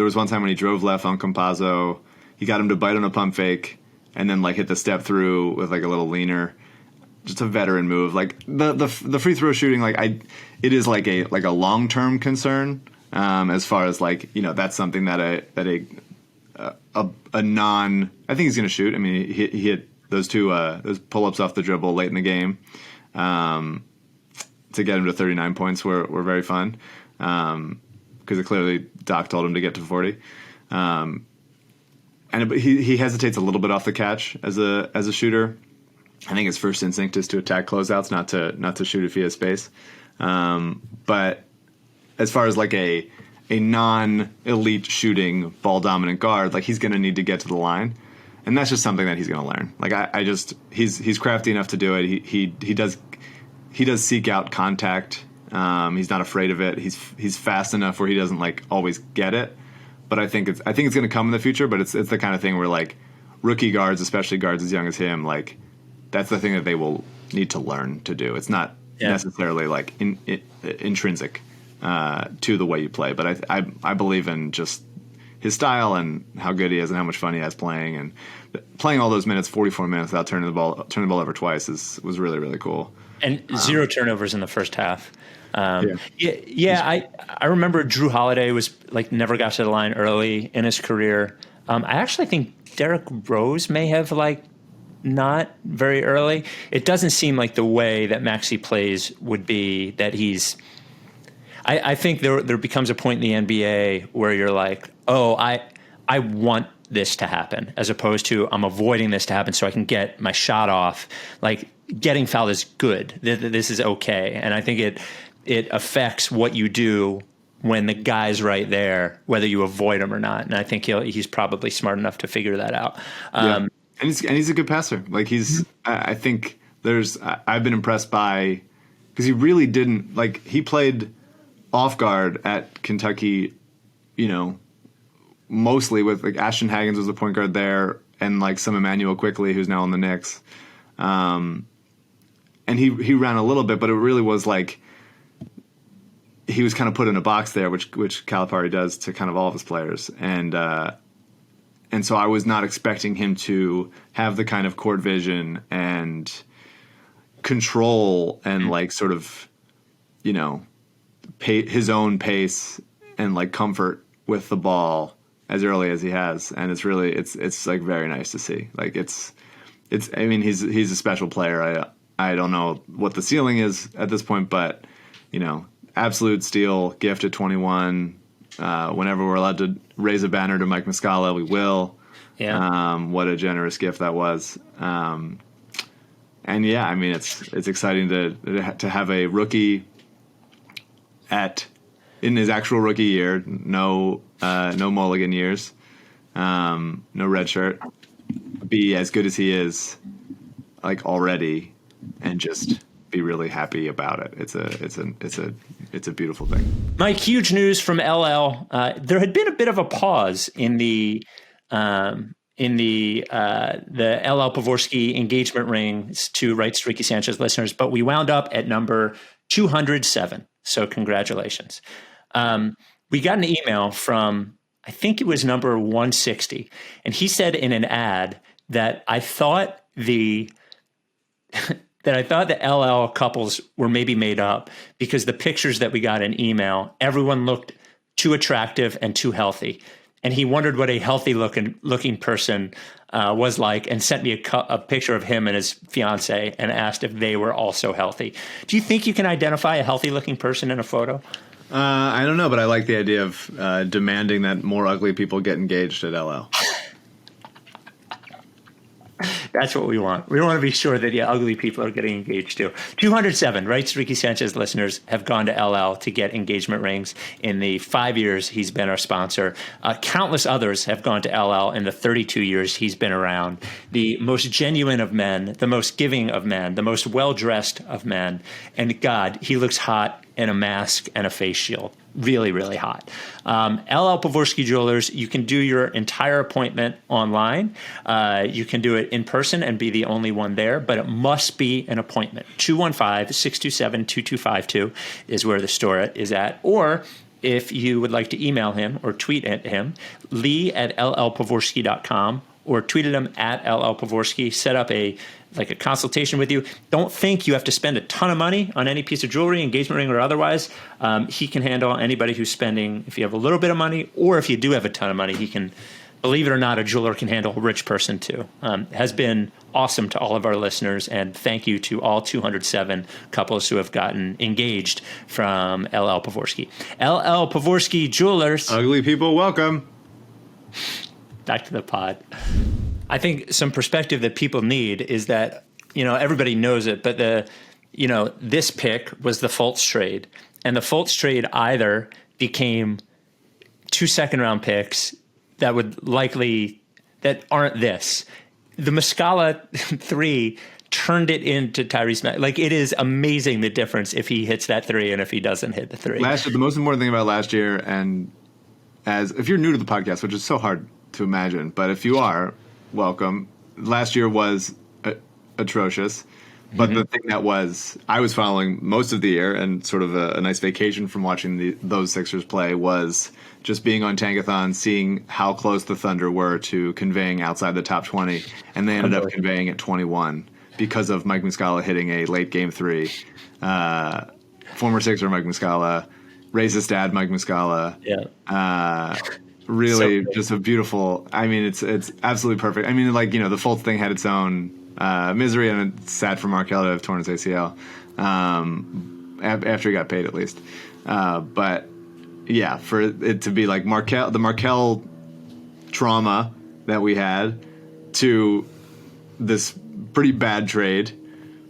was one time when he drove left on Campazzo. He got him to bite on a pump fake and then like hit the step through with like a little leaner. Just a veteran move. Like the free throw shooting, like it is like a long-term concern as far as like that's something that a non I think he's going to shoot. I mean, he hit those pull-ups off the dribble late in the game to get him to 39 points were very fun because clearly Doc told him to get to 40. But he hesitates a little bit off the catch as a shooter. I think his first instinct is to attack closeouts, not to shoot if he has space. But as far as like a non-elite shooting ball dominant guard, like he's going to need to get to the line. And that's just something that he's going to learn. Like he's crafty enough to do it. He does seek out contact. He's not afraid of it. He's fast enough where he doesn't like always get it. But I think it's going to come in the future. But it's the kind of thing where like rookie guards, especially guards as young as him, like that's the thing that they will need to learn to do. It's not necessarily like intrinsic to the way you play. But I believe in just his style and how good he is and how much fun he has playing, and playing all those minutes, 44 minutes without turning the ball over twice was really, really cool. And 0 turnovers in the first half. I remember Drew Holiday was like never got to the line early in his career. I actually think Derrick Rose may have like not very early. It doesn't seem like the way that Maxey plays would be that he's. I think there becomes a point in the NBA where you're like, oh, I want this to happen, as opposed to I'm avoiding this to happen so I can get my shot off. Like getting fouled is good. This is okay. And I think it affects what you do when the guy's right there, whether you avoid him or not. And I think he's probably smart enough to figure that out. And he's a good passer. Like I think I've been impressed by, because he really didn't, like, he played off guard at Kentucky, mostly with, like, Ashton Haggins was the point guard there, and, like, some Emmanuel Quickley, who's now on the Knicks. And he ran a little bit, but it really was like he was kind of put in a box there, which Calipari does to kind of all of his players. And so I was not expecting him to have the kind of court vision and control and, like, sort of, his own pace and, like, comfort with the ball as early as he has. And it's really, it's like very nice to see. Like I mean, he's a special player. I don't know what the ceiling is at this point, but, absolute steal, gift at 21. Whenever we're allowed to raise a banner to Mike Muscala, we will. Yeah. What a generous gift that was. And yeah, I mean, it's exciting to have a rookie in his actual rookie year, no mulligan years, no red shirt, be as good as he is, like, already, and just be really happy about it. It's a beautiful thing. Mike, huge news from LL. There had been a bit of a pause in the LL Pavorsky engagement rings to Rights to Ricky Sanchez listeners, but we wound up at number 207. So congratulations. We got an email from, I think it was number 160, and he said in an ad that I thought the LL couples were maybe made up because the pictures that we got in email, everyone looked too attractive and too healthy. And he wondered what a healthy looking person was like, and sent me a picture of him and his fiance and asked if they were also healthy. Do you think you can identify a healthy looking person in a photo? I don't know, but I like the idea of demanding that more ugly people get engaged at LL. That's what we want. We want to be sure that ugly people are getting engaged too. 207, Rights to Ricky Sanchez listeners have gone to LL to get engagement rings in the 5 years he's been our sponsor. Countless others have gone to LL in the 32 years he's been around. The most genuine of men, the most giving of men, the most well-dressed of men. And God, he looks hot in a mask and a face shield. Really, really hot. LL Pavorsky Jewelers, you can do your entire appointment online. You can do it in person and be the only one there, but it must be an appointment. 215-627-2252 is where the store is at. Or if you would like to email him or tweet at him, lee@llpavorsky.com, or tweet at him at @llpavorsky. Set up a consultation with you. Don't think you have to spend a ton of money on any piece of jewelry, engagement ring or otherwise. He can handle anybody who's spending, if you have a little bit of money, or if you do have a ton of money, he can, believe it or not, a jeweler can handle a rich person too. Has been awesome to all of our listeners, and thank you to all 207 couples who have gotten engaged from LL Pavorsky. LL Pavorsky Jewelers. Ugly people, welcome. Back to the pod. I think some perspective that people need is that, everybody knows it, but this pick was the Fultz trade, and the Fultz trade either became 2 second-round picks that aren't this. The Muscala 3 turned it into Tyrese Maxey. Like, it is amazing the difference if he hits that 3 and if he doesn't hit the 3. Last year, the most important thing about last year, and if you're new to the podcast, which is so hard to imagine, but if you are, welcome. Last year was atrocious, but the thing that I was following most of the year, and sort of a nice vacation from watching those Sixers play, was just being on Tankathon, seeing how close the Thunder were to conveying outside the top 20, and they ended up conveying at 21 because of Mike Muscala hitting a late game 3. Former Sixer Mike Muscala, racist dad Mike Muscala. Yeah. Really, so just a beautiful. I mean, it's absolutely perfect. I mean, the Fultz thing had its own misery, and it's sad for Markelle to have torn his ACL after he got paid, at least. But yeah, for it to be like the Markelle trauma that we had, to this pretty bad trade,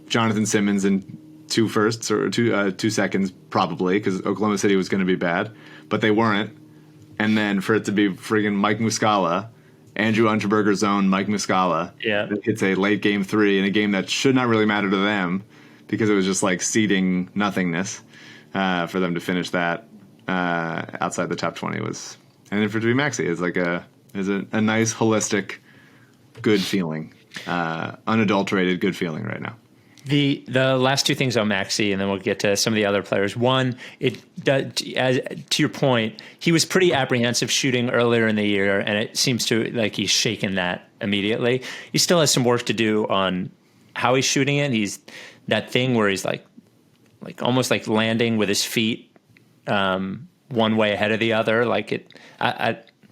Jonathan Simmons in 2 firsts or 2 seconds probably, because Oklahoma City was going to be bad, but they weren't. And then for it to be friggin' Mike Muscala Andrew Unterberger's own Mike Muscala. Yeah. That hits a late game 3 in a game that should not really matter to them because it was just like seeding nothingness for them to finish that outside the top 20 was. And then for Tyrese Maxey is like a nice holistic good feeling, unadulterated good feeling right now. The last two things on Maxey, and then we'll get to some of the other players. One, to your point, he was pretty apprehensive shooting earlier in the year, and it seems to like he's shaken that immediately. He still has some work to do on how he's shooting it. He's that thing where he's like almost like landing with his feet one way ahead of the other, like it.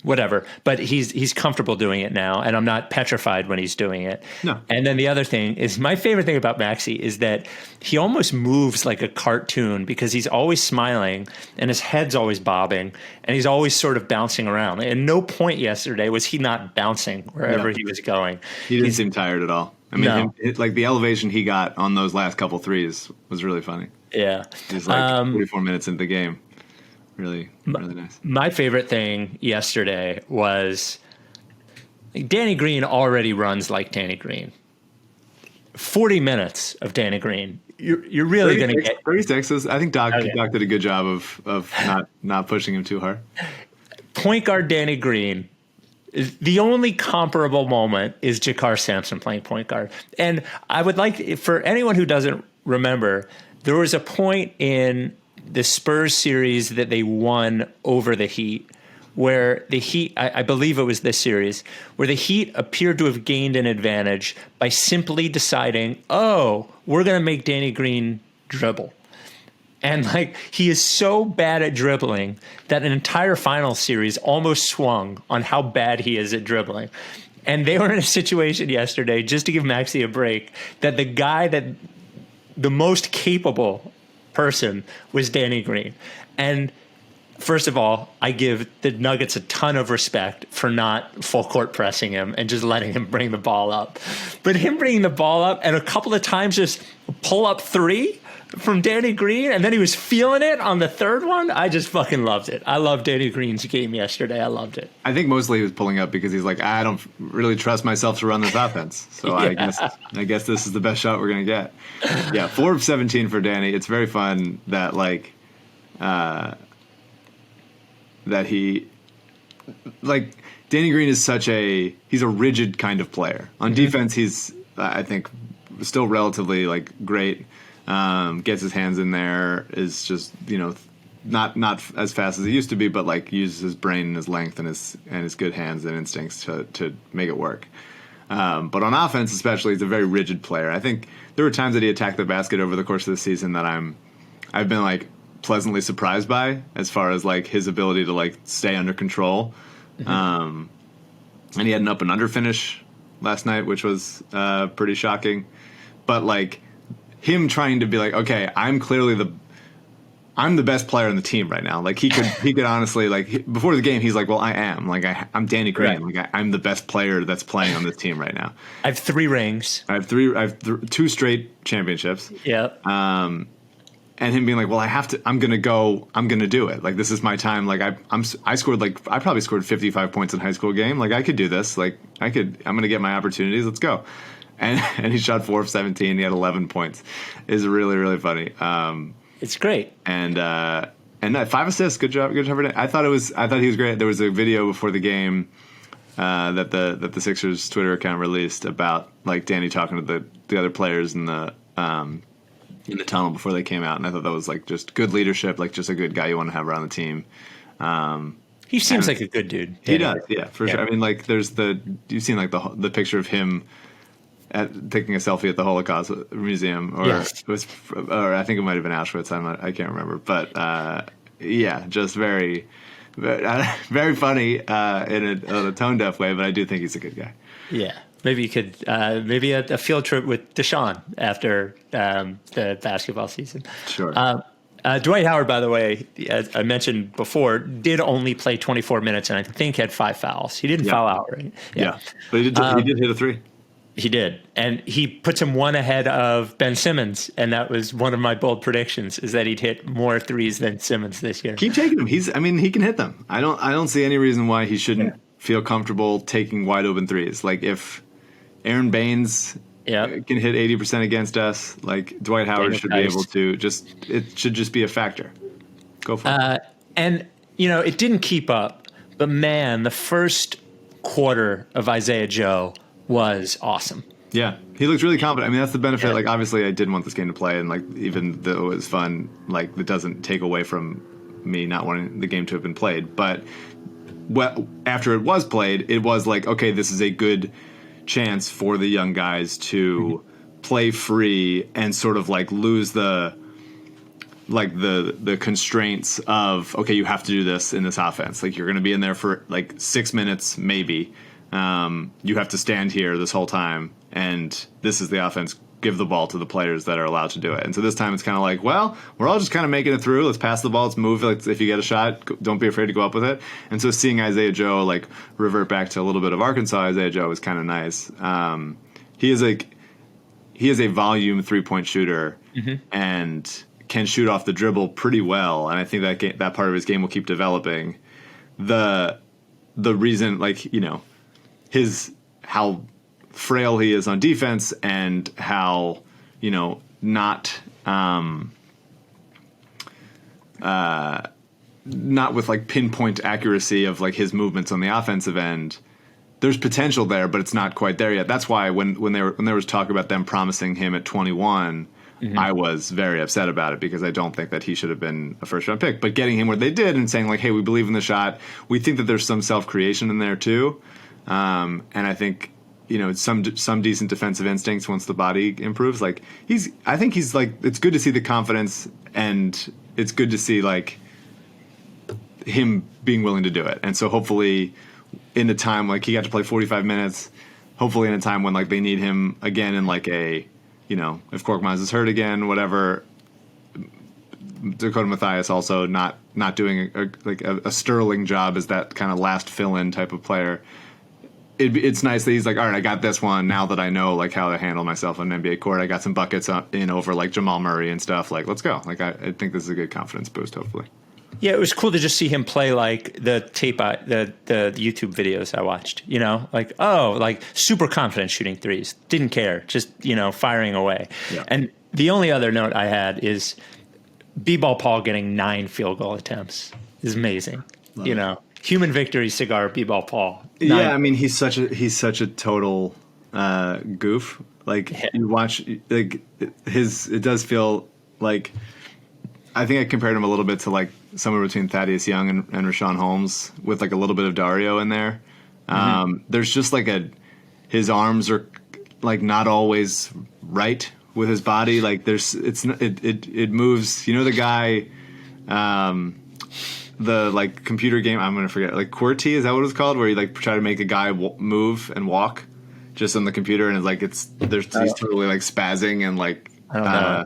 Whatever, but he's comfortable doing it now, and I'm not petrified when he's doing it. No. And then the other thing is, my favorite thing about Maxey is that he almost moves like a cartoon because he's always smiling and his head's always bobbing and he's always sort of bouncing around. At no point yesterday was he not bouncing wherever he was going. He didn't seem tired at all. I mean, No. like the elevation he got on those last couple threes was really funny. Yeah. He's like 44 minutes into the game. Really nice. My favorite thing yesterday was Danny Green already runs like Danny Green. 40 minutes of Danny Green. You're really going to get 36. I think Doc Okay. Doc did a good job of not pushing him too hard. point guard Danny Green. The only comparable moment is Jakar Sampson playing point guard. And I would like, for anyone who doesn't remember, there was a point in the Spurs series that they won over the Heat where the Heat, I believe it was this series, where the Heat appeared to have gained an advantage by simply deciding, oh, we're going to make Danny Green dribble. And like he is so bad at dribbling that an entire final series almost swung on how bad he is at dribbling. And they were in a situation yesterday, just to give Maxey a break, that the most capable person was Danny Green. And first of all, I give the Nuggets a ton of respect for not full court pressing him and just letting him bring the ball up. But him bringing the ball up and a couple of times just pull up three from Danny Green, and then he was feeling it on the third one. I just fucking loved it. I loved Danny Green's game yesterday. I loved it. I think mostly he was pulling up because he's like, I don't really trust myself to run this offense. So Yeah. I guess this is the best shot we're going to get. Yeah, 4 of 17 for Danny. It's very fun that that he Danny Green is he's a rigid kind of player. On defense, he's I think still relatively great. Gets his hands in there, is just not as fast as he used to be, but uses his brain and his length and his good hands and instincts to make it work. But on offense, especially, he's a very rigid player. I think there were times that he attacked the basket over the course of the season that I've been pleasantly surprised by, as far as his ability to stay under control. Mm-hmm. And he had an up and under finish last night, which was pretty shocking. But him trying to be okay, I'm the best player on the team right now. He could honestly before the game, he's well, I am I'm Danny Green. Right. I'm the best player that's playing on this team right now. I have 3 rings. I have 2 straight championships. Yeah. And him being well, I'm going to do it. This is my time. I scored I probably scored 55 points in high school game. I could do this. I'm going to get my opportunities. Let's go. And he shot 4 of 17. He had 11 points. It's really, really funny. It's great. And 5 assists. Good job. I thought he was great. There was a video before the game that the Sixers Twitter account released about Danny talking to the other players in the tunnel before they came out, and I thought that was just good leadership, just a good guy you want to have around the team. He seems like a good dude. He does, yeah, for sure. I mean, there's you've seen the picture of him taking a selfie at the Holocaust Museum, or yes. or I think it might have been Auschwitz. I can't remember, but yeah, just very, very funny in a tone deaf way. But I do think he's a good guy. Yeah. Maybe you could, maybe a field trip with Deshaun after the basketball season. Sure. Dwight Howard, by the way, as I mentioned before, did only play 24 minutes and I think had 5 fouls. He didn't foul out, right? Yeah. But he did hit a 3. He did. And he puts him 1 ahead of Ben Simmons. And that was one of my bold predictions, is that he'd hit more threes than Simmons this year. Keep taking him. He can hit them. I don't see any reason why he shouldn't feel comfortable taking wide open threes. Like if Aaron Baines can hit 80% against us, like Dwight Howard should be able to it should just be a factor. Go for it. And, it didn't keep up, but man, the first quarter of Isaiah Joe was awesome. Yeah, he looked really confident. I mean, that's the benefit. Yeah. Like, obviously, I didn't want this game to play, and like, even though it was fun, like, it doesn't take away from me not wanting the game to have been played. But after it was played, it was like, okay, this is a good chance for the young guys to play free and sort of like lose the constraints of, okay, you have to do this in this offense. Like, you're going to be in there for like 6 minutes, maybe. You have to stand here this whole time, and this is the offense. Give the ball to the players that are allowed to do it. And so this time it's kind of like, well, we're all just kind of making it through. Let's pass the ball. Let's move. Like, if you get a shot, don't be afraid to go up with it. And so seeing Isaiah Joe like revert back to a little bit of Arkansas Isaiah Joe was kind of nice. He is a volume 3-point shooter and can shoot off the dribble pretty well. And I think that part of his game will keep developing. The reason, like, how frail he is on defense and how, not with like pinpoint accuracy of like his movements on the offensive end. There's potential there, but it's not quite there yet. That's why when there was talk about them promising him at 21, I was very upset about it because I don't think that he should have been a first-round pick. But getting him where they did and saying like, hey, we believe in the shot. We think that there's some self-creation in there too. And I think, some decent defensive instincts once the body improves. Like I think he's like, it's good to see the confidence, and it's good to see like him being willing to do it. And so hopefully in a time, like he got to play 45 minutes, hopefully in a time when like they need him again in like a, if Korkmaz is hurt again, whatever, Dakota Mathias also not doing a sterling job as that kind of last fill-in type of player. It's nice that he's like, all right, I got this one. Now that I know like how to handle myself on an NBA court, I got some buckets in over like Jamal Murray and stuff. Like, let's go. Like, I think this is a good confidence boost, hopefully. Yeah, it was cool to just see him play like the YouTube videos I watched, like super confident shooting threes. Didn't care, just, firing away. Yeah. And the only other note I had is B-Ball Paul getting 9 field goal attempts is amazing. Human victory cigar, B-Ball Paul. 9. Yeah, I mean, he's such a total goof. Like, you watch, like, it does feel like, I think I compared him a little bit to like somewhere between Thaddeus Young and Rashawn Holmes with like a little bit of Dario in there. There's just like his arms are like not always right with his body. Like it moves. The guy, the like computer game. I'm gonna forget. Like QWERTY, is that what it's called? Where you like try to make a guy move and walk just on the computer, and it's like he's totally like spazzing and like. I don't know.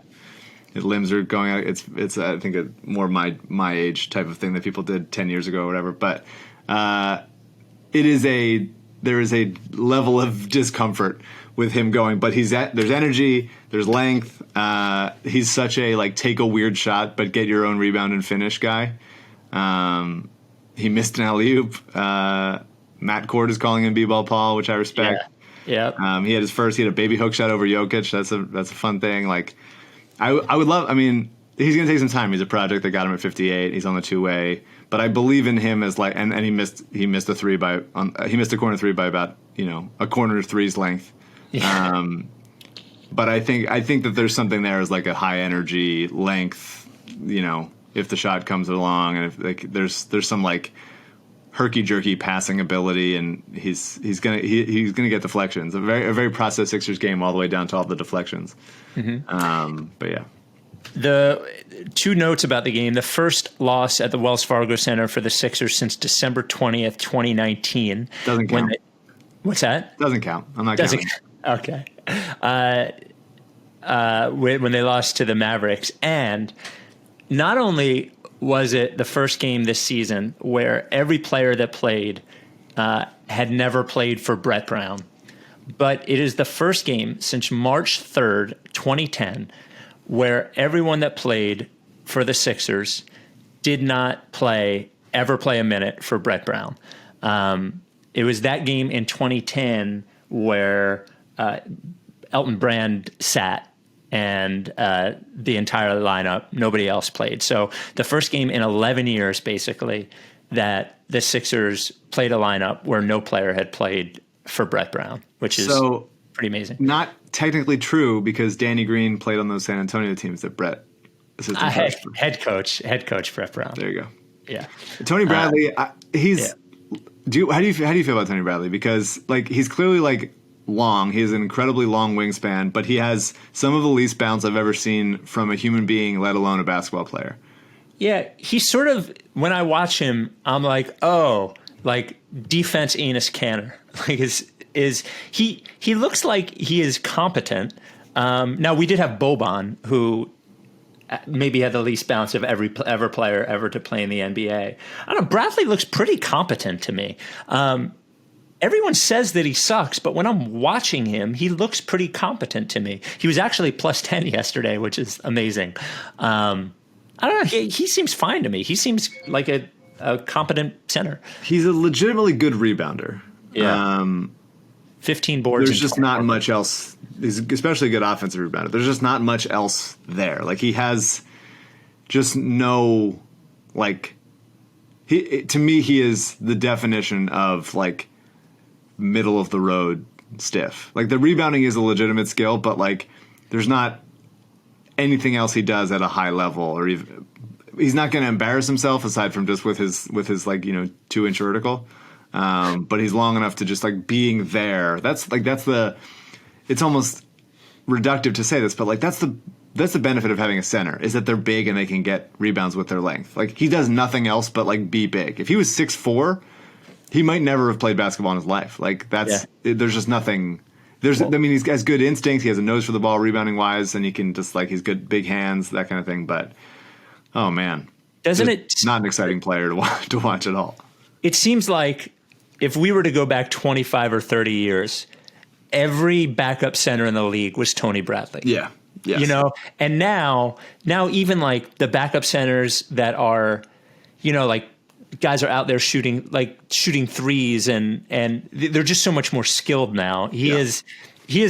His limbs are going out. It's I think a more my age type of thing that people did 10 years ago or whatever. But there is a level of discomfort with him going. But there's energy, there's length. He's such a like take a weird shot but get your own rebound and finish guy. He missed an alley-oop. Matt Cord is calling him B-Ball Paul, which I respect. Yeah. He had a baby hook shot over Jokic. That's a fun thing. Like. I would love. I mean, he's going to take some time. He's a project that got him at 58. He's on the 2-way, but I believe in him as like. And he missed a corner three by about a corner three's length. Yeah. But I think that there's something there as like a high energy length. If the shot comes along, and if like there's some like herky jerky passing ability, and he's gonna get deflections. A very process Sixers game all the way down to all the deflections. But yeah. The 2 notes about the game. The first loss at the Wells Fargo Center for the Sixers since December 20th, 2019. Doesn't count. What's that? Doesn't count. I'm not counting. Okay. When they lost to the Mavericks. And not only was it the first game this season where every player that played had never played for Brett Brown, but it is the first game since March 3rd, 2010, where everyone that played for the Sixers did not ever play a minute for Brett Brown. it was that game in 2010 where Elton Brand sat and the entire lineup, nobody else played. So the first game in 11 years, basically, that the Sixers played a lineup where no player had played for Brett Brown, which is pretty amazing. Not technically true because Danny Green played on those San Antonio teams that Brett assistant coach for. Head coach Brett Brown. There you go. Yeah. Tony Bradley, he's how do you feel about Tony Bradley? Because like he's clearly like long. He has an incredibly long wingspan, but he has some of the least bounce I've ever seen from a human being, let alone a basketball player. Yeah, he's sort of, when I watch him, I'm like, oh, like defense Enes Kanter. Like he looks like he is competent. Now we did have Boban, who maybe had the least bounce of every player ever to play in the NBA. I don't know. Bradley looks pretty competent to me. Everyone says that he sucks, but when I'm watching him, he looks pretty competent to me. He was actually plus 10 yesterday, which is amazing. I don't know. He seems fine to me. He seems like a competent center. He's a legitimately good rebounder. Yeah. 15 boards. There's just not much else. He's especially a good offensive rebounder. There's just not much else there. Like he has just no, like, to me, he is the definition of like middle of the road stiff. Like the rebounding is a legitimate skill, but like there's not anything else he does at a high level, or even he's not going to embarrass himself aside from just with his like 2-inch vertical. But he's long enough to just like being there. It's almost reductive to say this, but like that's the benefit of having a center is that they're big and they can get rebounds with their length. Like he does nothing else but like be big. If he was 6'4", he might never have played basketball in his life. Like there's just nothing. He has good instincts. He has a nose for the ball, rebounding wise, and he can just like he's good, big hands, that kind of thing. But oh man, doesn't it? Not an exciting player to watch at all. It seems like if we were to go back 25 or 30 years, every backup center in the league was Tony Bradley. Yeah. Yes. And now even like the backup centers that are, like guys are out there shooting threes and they're just so much more skilled now. He is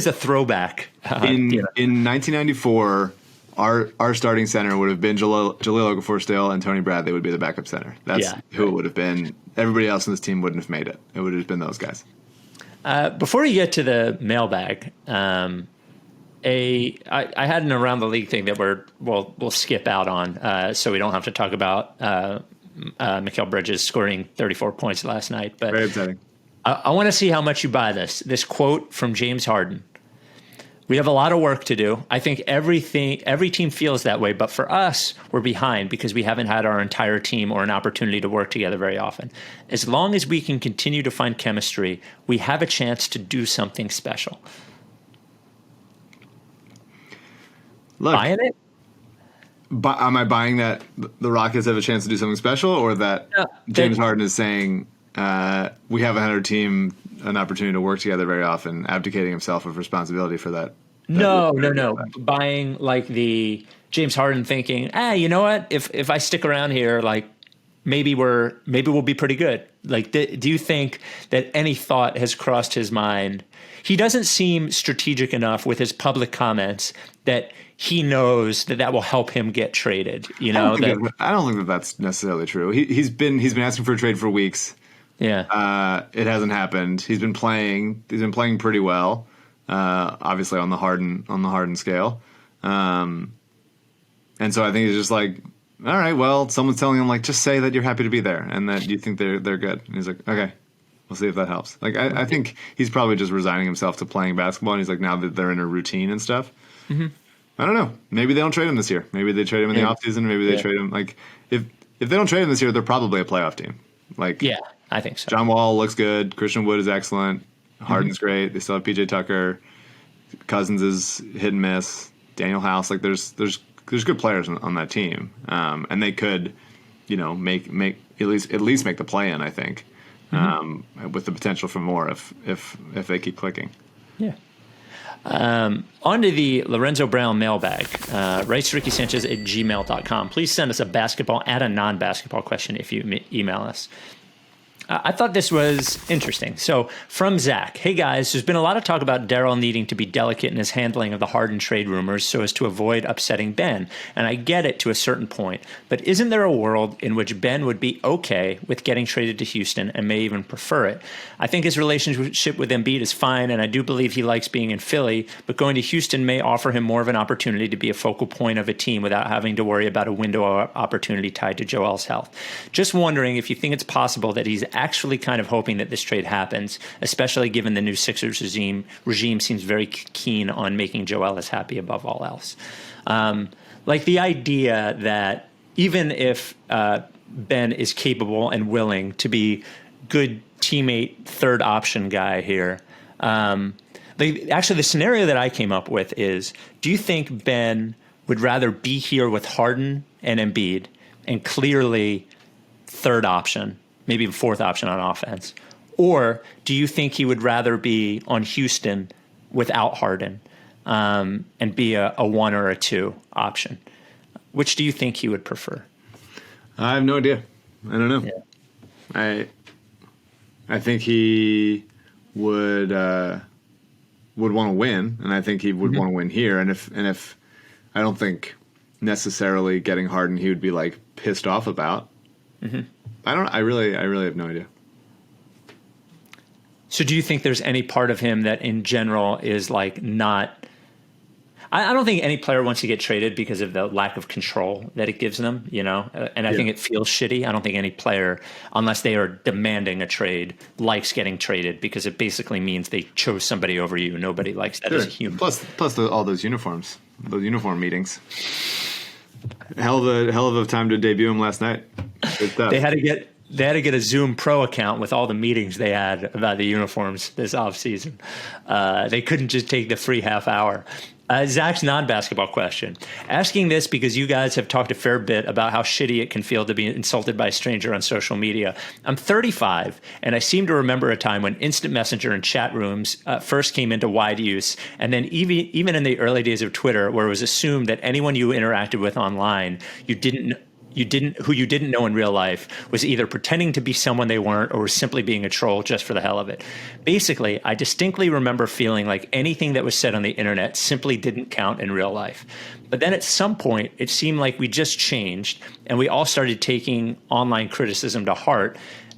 a throwback. In 1994, our starting center would have been Jahlil Okafor-Still, and Tony Bradley would be the backup center. That's who it would have been. Everybody else on this team wouldn't have made it. It would have been those guys. Before we get to the mailbag, I had an around the league thing that we'll skip out on, so we don't have to talk about Mikal Bridges scoring 34 points last night. But very upsetting. I want to see how much you buy this quote from James Harden. We have a lot of work to do. I think every team feels that way, but for us, we're behind because we haven't had our entire team or an opportunity to work together very often. As long as we can continue to find chemistry, we have a chance to do something special. Look, buying it? Am I buying that the Rockets have a chance to do something special, or that James Harden is saying we haven't had our team an opportunity to work together very often, abdicating himself of responsibility for that? No. Buying like the James Harden thinking, you know what? If I stick around here, like maybe we'll be pretty good. Like, do you think that any thought has crossed his mind? He doesn't seem strategic enough with his public comments that he knows that will help him get traded. I don't think that that's necessarily true. He's been asking for a trade for weeks. Yeah. It hasn't happened. He's been playing pretty well. Obviously on the Harden scale. And so I think he's just like, all right, well, someone's telling him like, just say that you're happy to be there and that you think they're good. And he's like, okay, we'll see if that helps. Like, I think he's probably just resigning himself to playing basketball. And he's like, now that they're in a routine and stuff. Mm-hmm. I don't know. Maybe they don't trade him this year. Maybe they trade him in the offseason. Maybe they trade him. Like, if they don't trade him this year, they're probably a playoff team. Like, yeah, I think so. John Wall looks good. Christian Wood is excellent. Harden's great. They still have PJ Tucker. Cousins is hit and miss. Daniel House. Like, there's good players on that team, and they could, make at least make the play-in. I think, with the potential for more if they keep clicking. Yeah. On to the Lorenzo Brown mailbag. Writes RickySanchez@gmail.com. Please send us a basketball and a non-basketball question if you email us. I thought this was interesting. So from Zach, hey guys, there's been a lot of talk about Daryl needing to be delicate in his handling of the Harden trade rumors so as to avoid upsetting Ben. And I get it to a certain point, but isn't there a world in which Ben would be okay with getting traded to Houston and may even prefer it? I think his relationship with Embiid is fine, and I do believe he likes being in Philly, but going to Houston may offer him more of an opportunity to be a focal point of a team without having to worry about a window of opportunity tied to Joel's health. Just wondering if you think it's possible that he's actually kind of hoping that this trade happens, especially given the new Sixers regime seems very keen on making Joel as happy above all else. Like the idea that even if Ben is capable and willing to be good teammate, third option guy here, actually the scenario that I came up with is, do you think Ben would rather be here with Harden and Embiid and clearly third option, maybe fourth option on offense? Or do you think he would rather be on Houston without Harden and be a one or a two option? Which do you think he would prefer? I have no idea. I don't know. Yeah. I think he would want to win, and I think he would want to win here. And if I don't think necessarily getting Harden he would be like pissed off about. I really have no idea. So do you think there's any part of him that in general is like not, I don't think any player wants to get traded because of the lack of control that it gives them, you know, and I think it feels shitty. I don't think any player, unless they are demanding a trade, likes getting traded because it basically means they chose somebody over you. Nobody likes that as a human. Plus all those uniform meetings. Hell of a time to debut him last night. Good stuff. They had to get a Zoom Pro account with all the meetings they had about the uniforms this offseason. They couldn't just take the free half hour. Zach's non-basketball question. Asking this because you guys have talked a fair bit about how shitty it can feel to be insulted by a stranger on social media. I'm 35, and I seem to remember a time when instant messenger and chat rooms first came into wide use, and then even in the early days of Twitter, where it was assumed that anyone you interacted with online, who you didn't know in real life was either pretending to be someone they weren't or was simply being a troll just for the hell of it. Basically, I distinctly remember feeling like anything that was said on the internet simply didn't count in real life. But then at some point, it seemed like we just changed and we all started taking online criticism to heart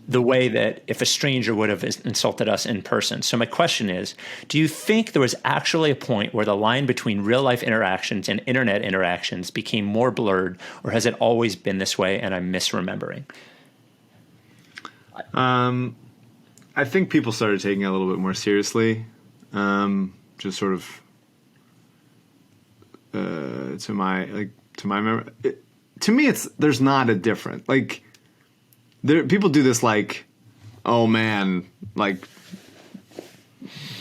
the way that if a stranger would have insulted us in person. So my question is, do you think there was actually a point where the line between real life interactions and internet interactions became more blurred, or has it always been this way and I'm misremembering? I think people started taking it a little bit more seriously. Just sort of to my memory. To me, there's not a difference. Like, people do this like, oh man, like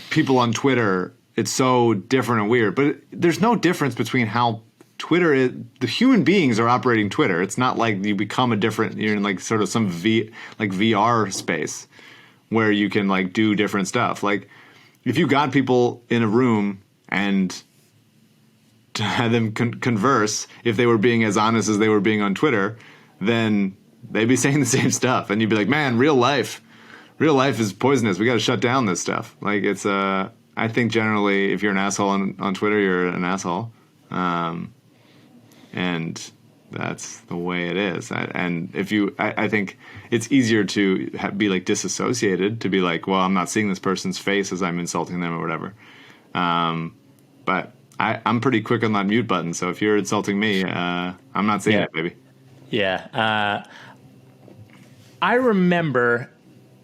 people on Twitter, it's so different and weird. But there's no difference between how Twitter is. The human beings are operating Twitter. It's not like you become you're in like sort of some VR space where you can like do different stuff. Like if you got people in a room and had them converse, if they were being as honest as they were being on Twitter, then they'd be saying the same stuff, and you'd be like, "Man, real life is poisonous. We got to shut down this stuff." Like it's I think generally, if you're an asshole on Twitter, you're an asshole, and that's the way it is. And if I think it's easier to be like disassociated, to be like, "Well, I'm not seeing this person's face as I'm insulting them or whatever." But I'm pretty quick on that mute button, so if you're insulting me, I'm not seeing it, baby. Yeah. I remember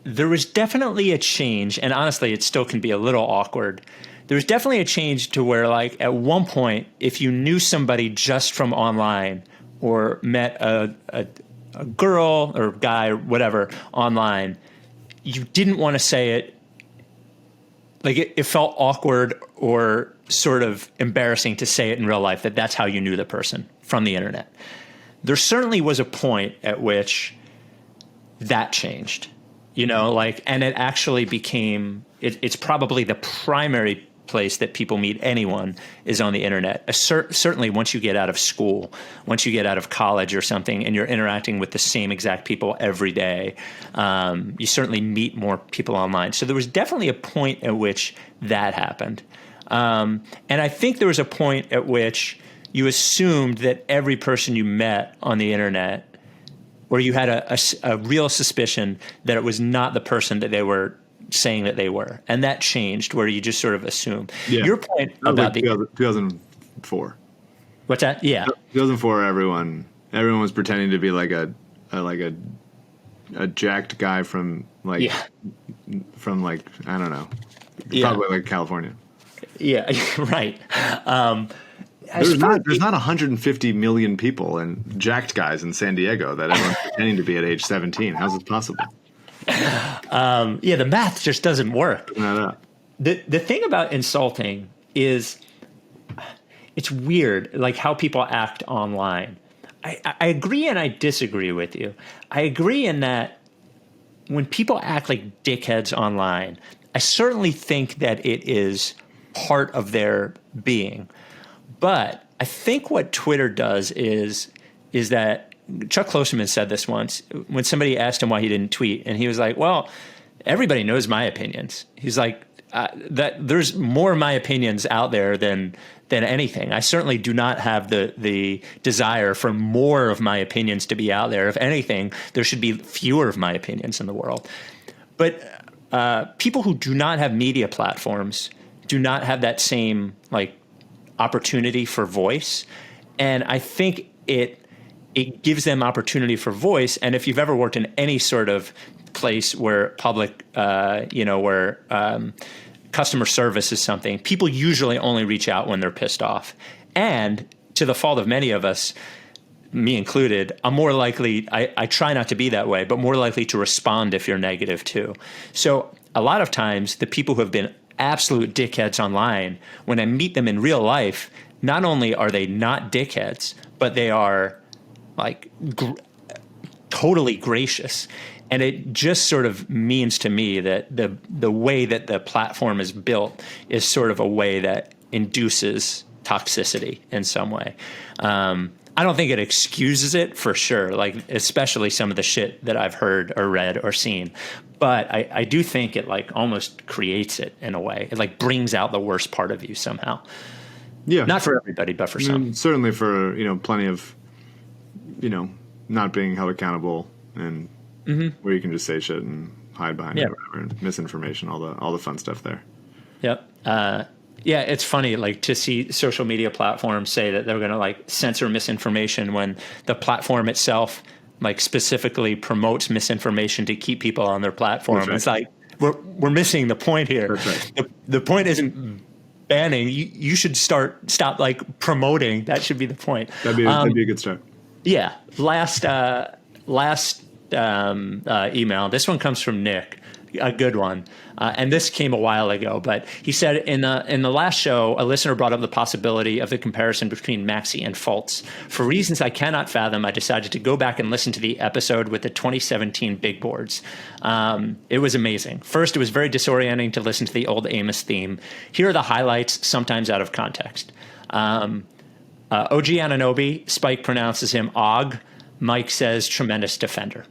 there was definitely a change, and honestly, it still can be a little awkward. There was definitely a change to where, like, at one point, if you knew somebody just from online or met a girl or guy or whatever online, you didn't want to say it. Like, it felt awkward or sort of embarrassing to say it in real life, that's how you knew the person from the internet. There certainly was a point at which that changed, you know, like, and it actually became, it's probably the primary place that people meet anyone is on the internet. Certainly once you get out of school, once you get out of college or something, and you're interacting with the same exact people every day, you certainly meet more people online. So there was definitely a point at which that happened. And I think there was a point at which you assumed that every person you met on the internet, or you had a real suspicion that it was not the person that they were saying that they were. And that changed, where you just sort of assume. Yeah. Your point about like 2004. What's that? Yeah. 2004, everyone was pretending to be like a jacked guy from I don't know, probably like California. Yeah, right. There's not 150 million people and jacked guys in San Diego that everyone's pretending to be at age 17. How's it possible? The math just doesn't work. No. The thing about insulting is it's weird, like how people act online. I agree and I disagree with you. I agree in that when people act like dickheads online, I certainly think that it is part of their being. But I think what Twitter does is that Chuck Klosterman said this once when somebody asked him why he didn't tweet, and he was like, well, everybody knows my opinions. He's like, that there's more of my opinions out there than anything. I certainly do not have the desire for more of my opinions to be out there. If anything, there should be fewer of my opinions in the world. But people who do not have media platforms do not have that same opportunity for voice. And I think it gives them opportunity for voice. And if you've ever worked in any sort of place where public, where customer service is something, people usually only reach out when they're pissed off. And to the fault of many of us, me included, I'm more likely, I try not to be that way, but more likely to respond if you're negative too. So a lot of times the people who have been absolute dickheads online, when I meet them in real life, not only are they not dickheads, but they are totally gracious. And it just sort of means to me that the way that the platform is built is sort of a way that induces toxicity in some way. I don't think it excuses it for sure, especially some of the shit that I've heard or read or seen. But I do think it almost creates it in a way. It brings out the worst part of you somehow. Yeah. Not for everybody, but for some. Certainly for, plenty of, not being held accountable and where you can just say shit and hide behind it or whatever, and misinformation, all the fun stuff there. Yep. It's funny, to see social media platforms say that they're going to censor misinformation when the platform itself specifically promotes misinformation to keep people on their platform. Right. It's we're missing the point here. Right. The point isn't banning. You should stop promoting. That should be the point. That'd be a good start. Yeah. Last email. This one comes from Nick. A good one. And this came a while ago, but he said in the last show, a listener brought up the possibility of the comparison between Maxey and Fultz. For reasons I cannot fathom, I decided to go back and listen to the episode with the 2017 big boards. It was amazing. First, it was very disorienting to listen to the old Amos theme. Here are the highlights, sometimes out of context. OG Anunoby, Spike pronounces him Og. Mike says tremendous defender.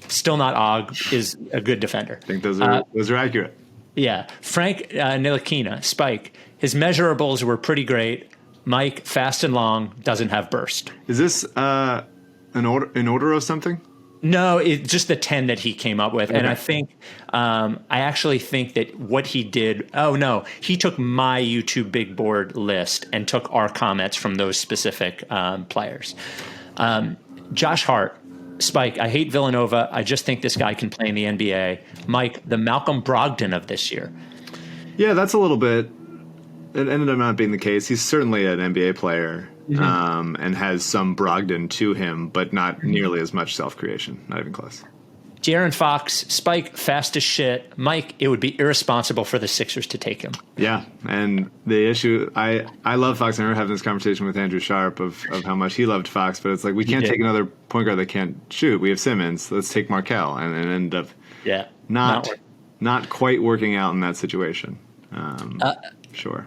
Still not Og is a good defender. I think those are accurate. Yeah. Frank Ntilikina, Spike, his measurables were pretty great. Mike, fast and long, doesn't have burst. Is this an order of something? No, it's just the 10 that he came up with. Okay. And I think, I actually think that what he did, he took my YouTube big board list and took our comments from those specific players. Josh Hart, Spike, I hate Villanova. I just think this guy can play in the NBA. Mike, the Malcolm Brogdon of this year. Yeah, that's a little bit. It ended up not being the case. He's certainly an NBA player and has some Brogdon to him, but not nearly as much self-creation. Not even close. De'Aaron Fox, Spike, fast as shit. Mike, it would be irresponsible for the Sixers to take him. Yeah, and the issue, I love Fox. I remember having this conversation with Andrew Sharp of how much he loved Fox, but it's we can't take another point guard that can't shoot. We have Simmons. Let's take Markelle, and it ended up not quite working out in that situation. Sure.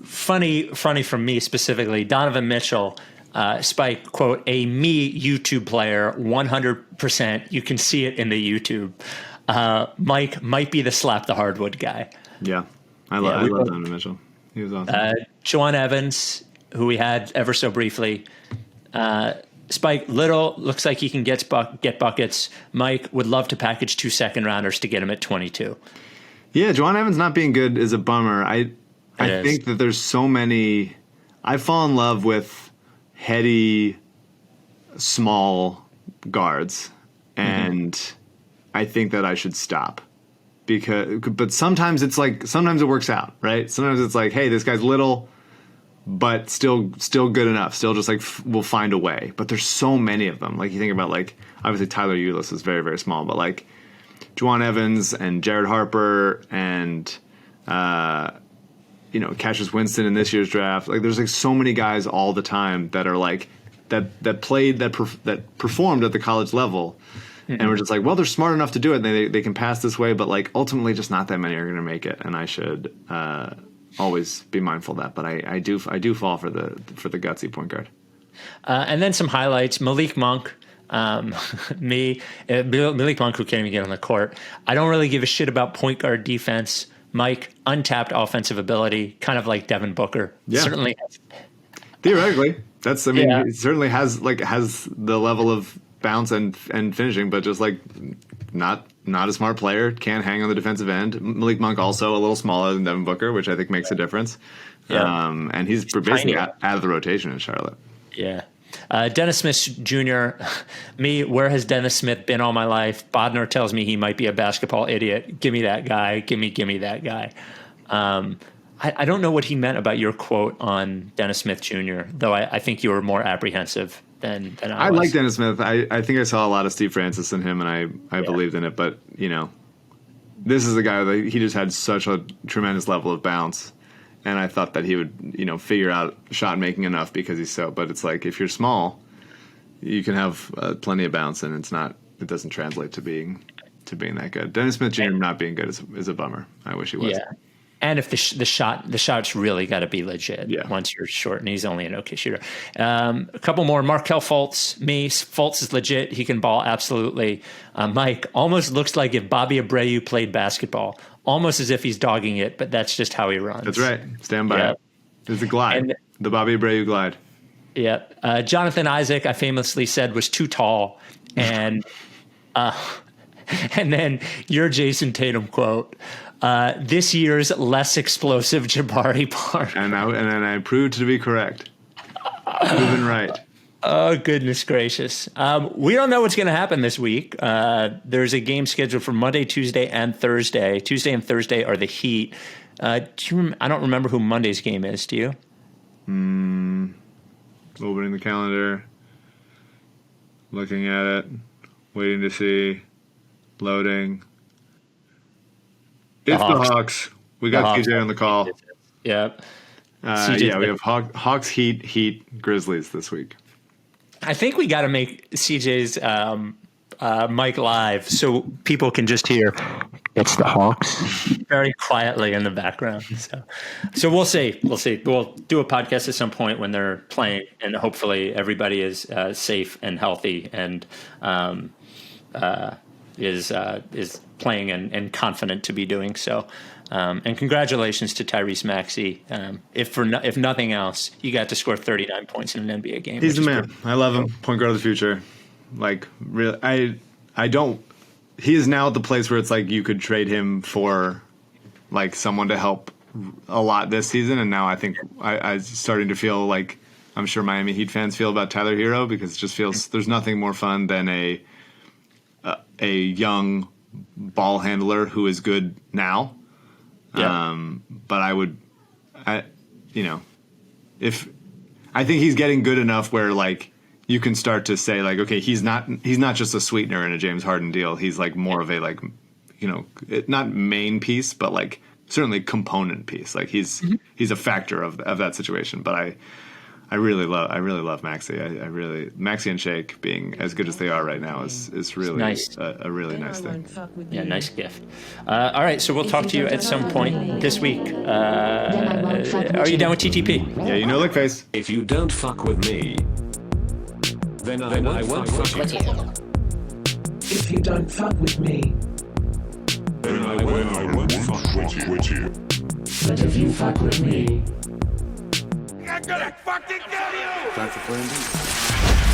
Funny from me specifically, Donovan Mitchell, Spike, quote, a me YouTube player, 100%. You can see it in the YouTube. Mike might be the slap the hardwood guy. Yeah. I love Donovan Mitchell. He was awesome. Juwan Evans, who we had ever so briefly. Spike, Little looks like he can get buckets. Mike would love to package 2 second-rounders to get him at 22. Yeah, Juwan Evans not being good is a bummer. I think that there's so many. I fall in love with heady, small guards, and I think that I should stop. But sometimes it works out, right? Sometimes it's like, hey, this guy's little, but still good enough. Still just like we'll find a way. But there's so many of them. Like you think about like obviously Tyler Ulis is very, very small, but like Juwan Evans and Jared Harper and Cassius Winston in this year's draft. Like there's like so many guys all the time that are like that performed at the college level. And we're just like, well, they're smart enough to do it. And they can pass this way, but like ultimately, just not that many are going to make it. And I should always be mindful of that. But I do fall for the gutsy point guard. And then some highlights: Malik Monk, Malik Monk, who can't even get on the court. I don't really give a shit about point guard defense. Mike, untapped offensive ability, kind of like Devin Booker. Yeah. Certainly. Theoretically, it certainly has the level of bounce and finishing, but just like not a smart player, can't hang on the defensive end. Malik Monk also a little smaller than Devin Booker, which I think makes a difference. Yeah. And he's basically out of the rotation in Charlotte. Yeah. Dennis Smith Jr. Where has Dennis Smith been all my life? Bodner tells me he might be a basketball idiot. Give me that guy. Give me that guy. I don't know what he meant about your quote on Dennis Smith Jr., though I think you were more apprehensive than I was. I like Dennis Smith. I think I saw a lot of Steve Francis in him, and I believed in it. But, this is a guy that he just had such a tremendous level of bounce. And I thought that he would, figure out shot making enough because he's so. But it's like if you're small, you can have plenty of bounce, and it doesn't translate to being that good. Dennis Smith Jr. not being good is a bummer. I wish he was. Yeah. And if the shot's really got to be legit once you're short, and he's only an okay shooter. A couple more. Markelle Fultz. Fultz is legit. He can ball absolutely. Mike, almost looks like if Bobby Abreu played basketball. Almost as if he's dogging it, but that's just how he runs. That's right. Stand by it. There's a glide. The Bobby Abreu glide. Yeah. Jonathan Isaac, I famously said, was too tall. And and then your Jason Tatum quote. This year's less explosive Jabari Parker. And then I proved to be correct. Proven right. Oh, goodness gracious. We don't know what's going to happen this week. There's a game scheduled for Monday, Tuesday, and Thursday. Tuesday and Thursday are the Heat. I don't remember who Monday's game is. Do you? Opening the calendar. Looking at it. Waiting to see. Loading. It's the Hawks. We got CJ on the call. Yep. We have Hawks, Heat, Grizzlies this week. I think we got to make CJ's mic live so people can just hear it's the Hawks very quietly in the background. So we'll see. We'll do a podcast at some point when they're playing, and hopefully everybody is safe and healthy and is playing and confident to be doing so. And congratulations to Tyrese Maxey. If nothing else, you got to score 39 points in an NBA game. He's the man. I love him. Point guard of the future. Like, really, I don't. He is now at the place where it's like you could trade him for like someone to help a lot this season, and now I think I'm starting to feel like I'm sure Miami Heat fans feel about Tyler Hero, because it just feels there's nothing more fun than a young ball handler who is good now. Yeah. But if I think he's getting good enough where like you can start to say like, okay, he's not just a sweetener in a James Harden deal. He's like more of a like, not main piece, but like certainly component piece. Like he's a factor of that situation. But I really love Maxey. Maxey and Shake being as good as they are right now is really nice. a really nice thing. Yeah, nice gift. All right, so we'll talk to you at some point this week. Are you done with TTP? Yeah, you know Lickface. If you don't fuck with me, then I won't fuck with you. If you don't fuck with me, Then I won't fuck with you. but if you fuck with me, I'm gonna fucking kill you! Time for plan B.